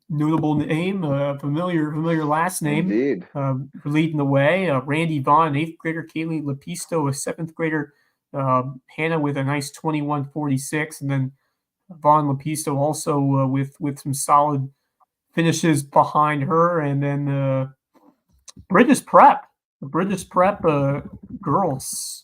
notable name, familiar last name. Indeed. Leading the way. Randy Vaughn, 8th grader. Kaylee Lepisto, a 7th grader. Hannah with a nice 21:46, and then Vaughn Lepisto also with some solid finishes behind her. And then Bridges Prep. The Bridges Prep girls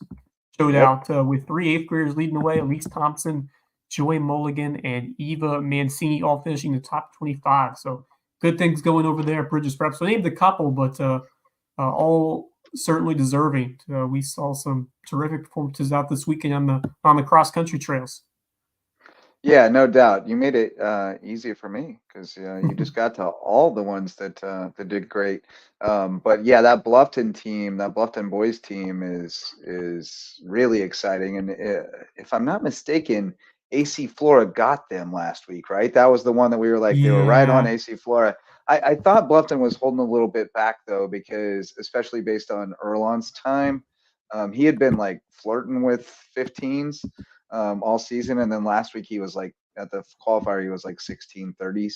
showed out with 3 8th graders leading the way. Elise Thompson, Joy Mulligan, and Eva Mancini all finishing the top 25. So good things going over there at Bridges Prep. So I named a couple, but all certainly deserving. We saw some terrific performances out this weekend on the cross country trails. Yeah, no doubt. You made it easier for me because you just got to all the ones that did great. But yeah, that Bluffton team, that Bluffton boys team is really exciting. And if I'm not mistaken, AC Flora got them last week, right? That was the one that we were like, they were right on AC Flora. I thought Bluffton was holding a little bit back though, because especially based on Erlon's time, he had been like flirting with 15s all season, and then last week he was like at the qualifier he was like 16:30s,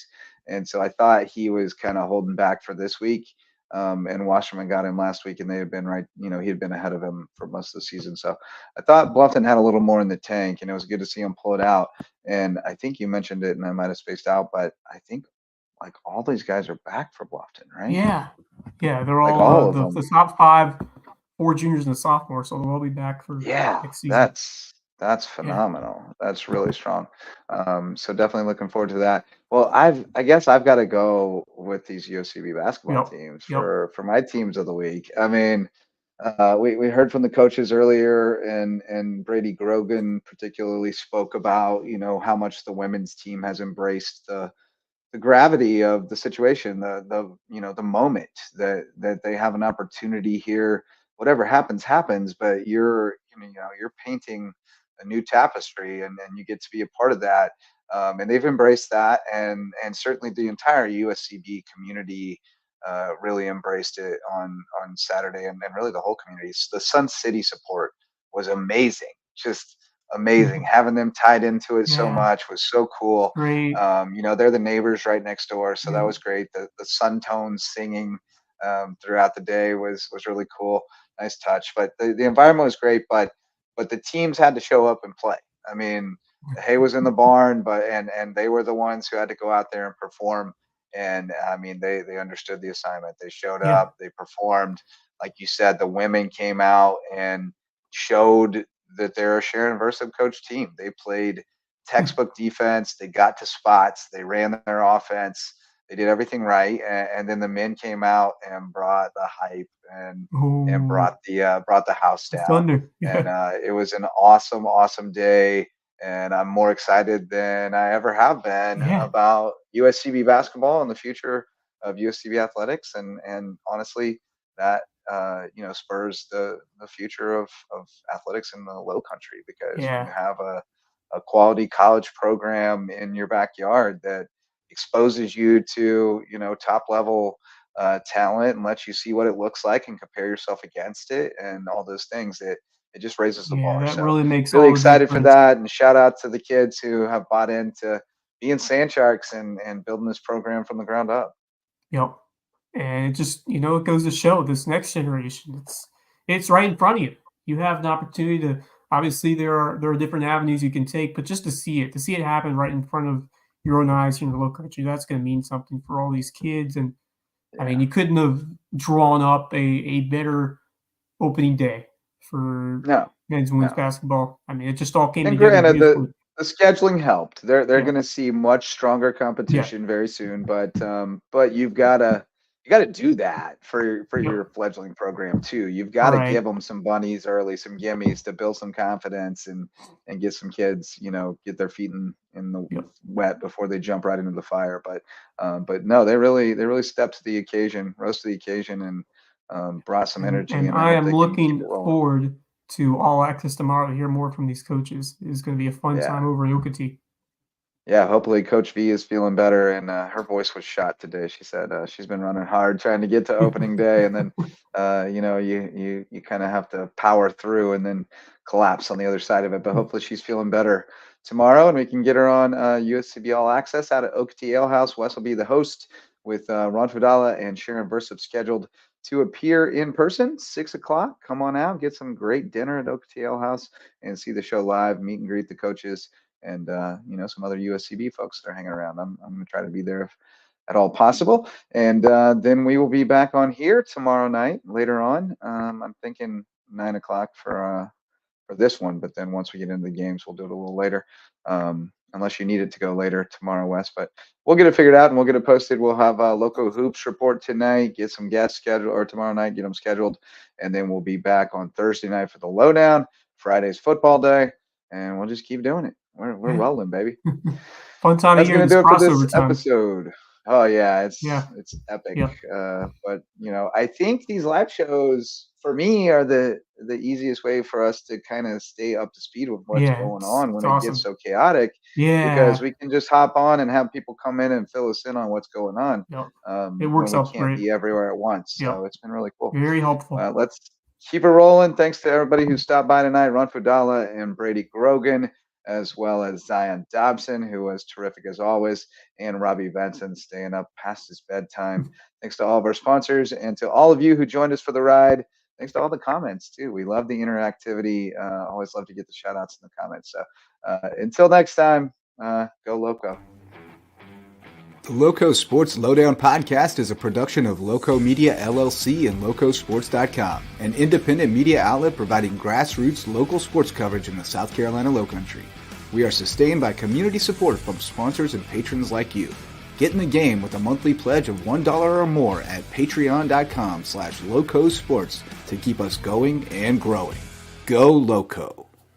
and so I thought he was kind of holding back for this week. And Wasserman got him last week, and they had been right. He had been ahead of him for most of the season. So I thought Bluffton had a little more in the tank, and it was good to see him pull it out. And I think you mentioned it, and I might have spaced out, but I think like all these guys are back for Bluffton, right? Yeah, they're Like all of them. the top 5, 4 juniors and a sophomore, so they'll all be back for next season. That's phenomenal. Yeah. That's really strong. So definitely looking forward to that. Well, I guess I've got to go with these USCB basketball teams for my teams of the week. I mean, we heard from the coaches earlier, and Brady Grogan particularly spoke about how much the women's team has embraced the gravity of the situation, the moment that they have an opportunity here. Whatever happens, but you're painting a new tapestry, and you get to be a part of that. And they've embraced that, and certainly the entire USCB community really embraced it on Saturday, and really the whole community. The Sun City support was amazing, just amazing. Having them tied into it so much was so cool. Great. They're the neighbors right next door, so that was great. The Sun Tones singing throughout the day was really cool. Nice touch. But the environment was great, but the teams had to show up and play. I mean, the hay was in the barn, and they were the ones who had to go out there and perform. And I mean, they understood the assignment. They showed up, they performed. Like you said, the women came out and showed that they're a Sharon Versa coach team. They played textbook defense. They got to spots. They ran their offense. They did everything right. And then the men came out and brought the hype and brought the house down. Thunder. And it was an awesome day. And I'm more excited than I ever have been about USCB basketball and the future of USCB athletics. And honestly, that spurs the future of athletics in the Lowcountry, because when you have a quality college program in your backyard that exposes you to top level talent and lets you see what it looks like and compare yourself against it and all those things, it just raises the bar. That so really makes really all the excited for difference. that, and shout out to the kids who have bought into being Sand Sharks and building this program from the ground up. Yep. And it just, it goes to show this next generation, it's right in front of you. You have an opportunity to, obviously there are different avenues you can take, but just to see it happen right in front of your own eyes here in the Lowcountry, that's going to mean something for all these kids. And I mean, you couldn't have drawn up a better opening day for men's and women's basketball. I mean, it just all came together beautifully. The scheduling helped. They're Yeah. going to see much stronger competition very soon, but you gotta do that for your fledgling program too. You've got to Right. give them some bunnies early, some gimmies to build some confidence and get some kids, get their feet in the wet before they jump right into the fire. But no, they really stepped to the occasion, rose to the occasion, and brought some energy. And I I hope am they can keep looking it rolling. forward to All Access tomorrow to hear more from these coaches. It's going to be a fun Yeah. time over in Okatee. Yeah, hopefully Coach V is feeling better, and her voice was shot today. She said she's been running hard trying to get to opening day, and then you kind of have to power through and then collapse on the other side of it. But hopefully she's feeling better tomorrow, and we can get her on USCB All Access out at Okatee Ale House. Wes will be the host with Ron Fudala and Sharon Versup scheduled to appear in person, 6 o'clock. Come on out, get some great dinner at Okatee Ale House, and see the show live, meet and greet the coaches, and some other USCB folks that are hanging around. I'm going to try to be there if at all possible, and then we will be back on here tomorrow night later on. I'm thinking 9 o'clock for this one, but then once we get into the games, we'll do it a little later, unless you need it to go later tomorrow, Wes. But we'll get it figured out and we'll get it posted. We'll have a Loco Hoops report tonight, get some guests scheduled, or tomorrow night, get them scheduled, and then we'll be back on Thursday night for the Lowdown. Friday's football day, and we'll just keep doing it. We're rolling, baby. Fun time That's of year. going to do it for this crossover time. episode. Oh yeah, it's epic. Yeah. But I think these live shows for me are the easiest way for us to kind of stay up to speed with what's going on when it gets so chaotic. Yeah. Because we can just hop on and have people come in and fill us in on what's going on. It works when out we can't great. be everywhere at once. So it's been really cool. Very helpful. Let's keep it rolling. Thanks to everybody who stopped by tonight. Ron Fudala and Brady Grogan, as well as Zion Dobson, who was terrific as always, and Robbie Benson staying up past his bedtime. Thanks to all of our sponsors and to all of you who joined us for the ride. Thanks to all the comments, too. We love the interactivity. Always love to get the shout-outs in the comments. So until next time, go Loco. The Loco Sports Lowdown podcast is a production of Lowco Media LLC and LowcoSports.com, an independent media outlet providing grassroots local sports coverage in the South Carolina Lowcountry. We are sustained by community support from sponsors and patrons like you. Get in the game with a monthly pledge of $1 or more at patreon.com/LowcoSports to keep us going and growing. Go Loco!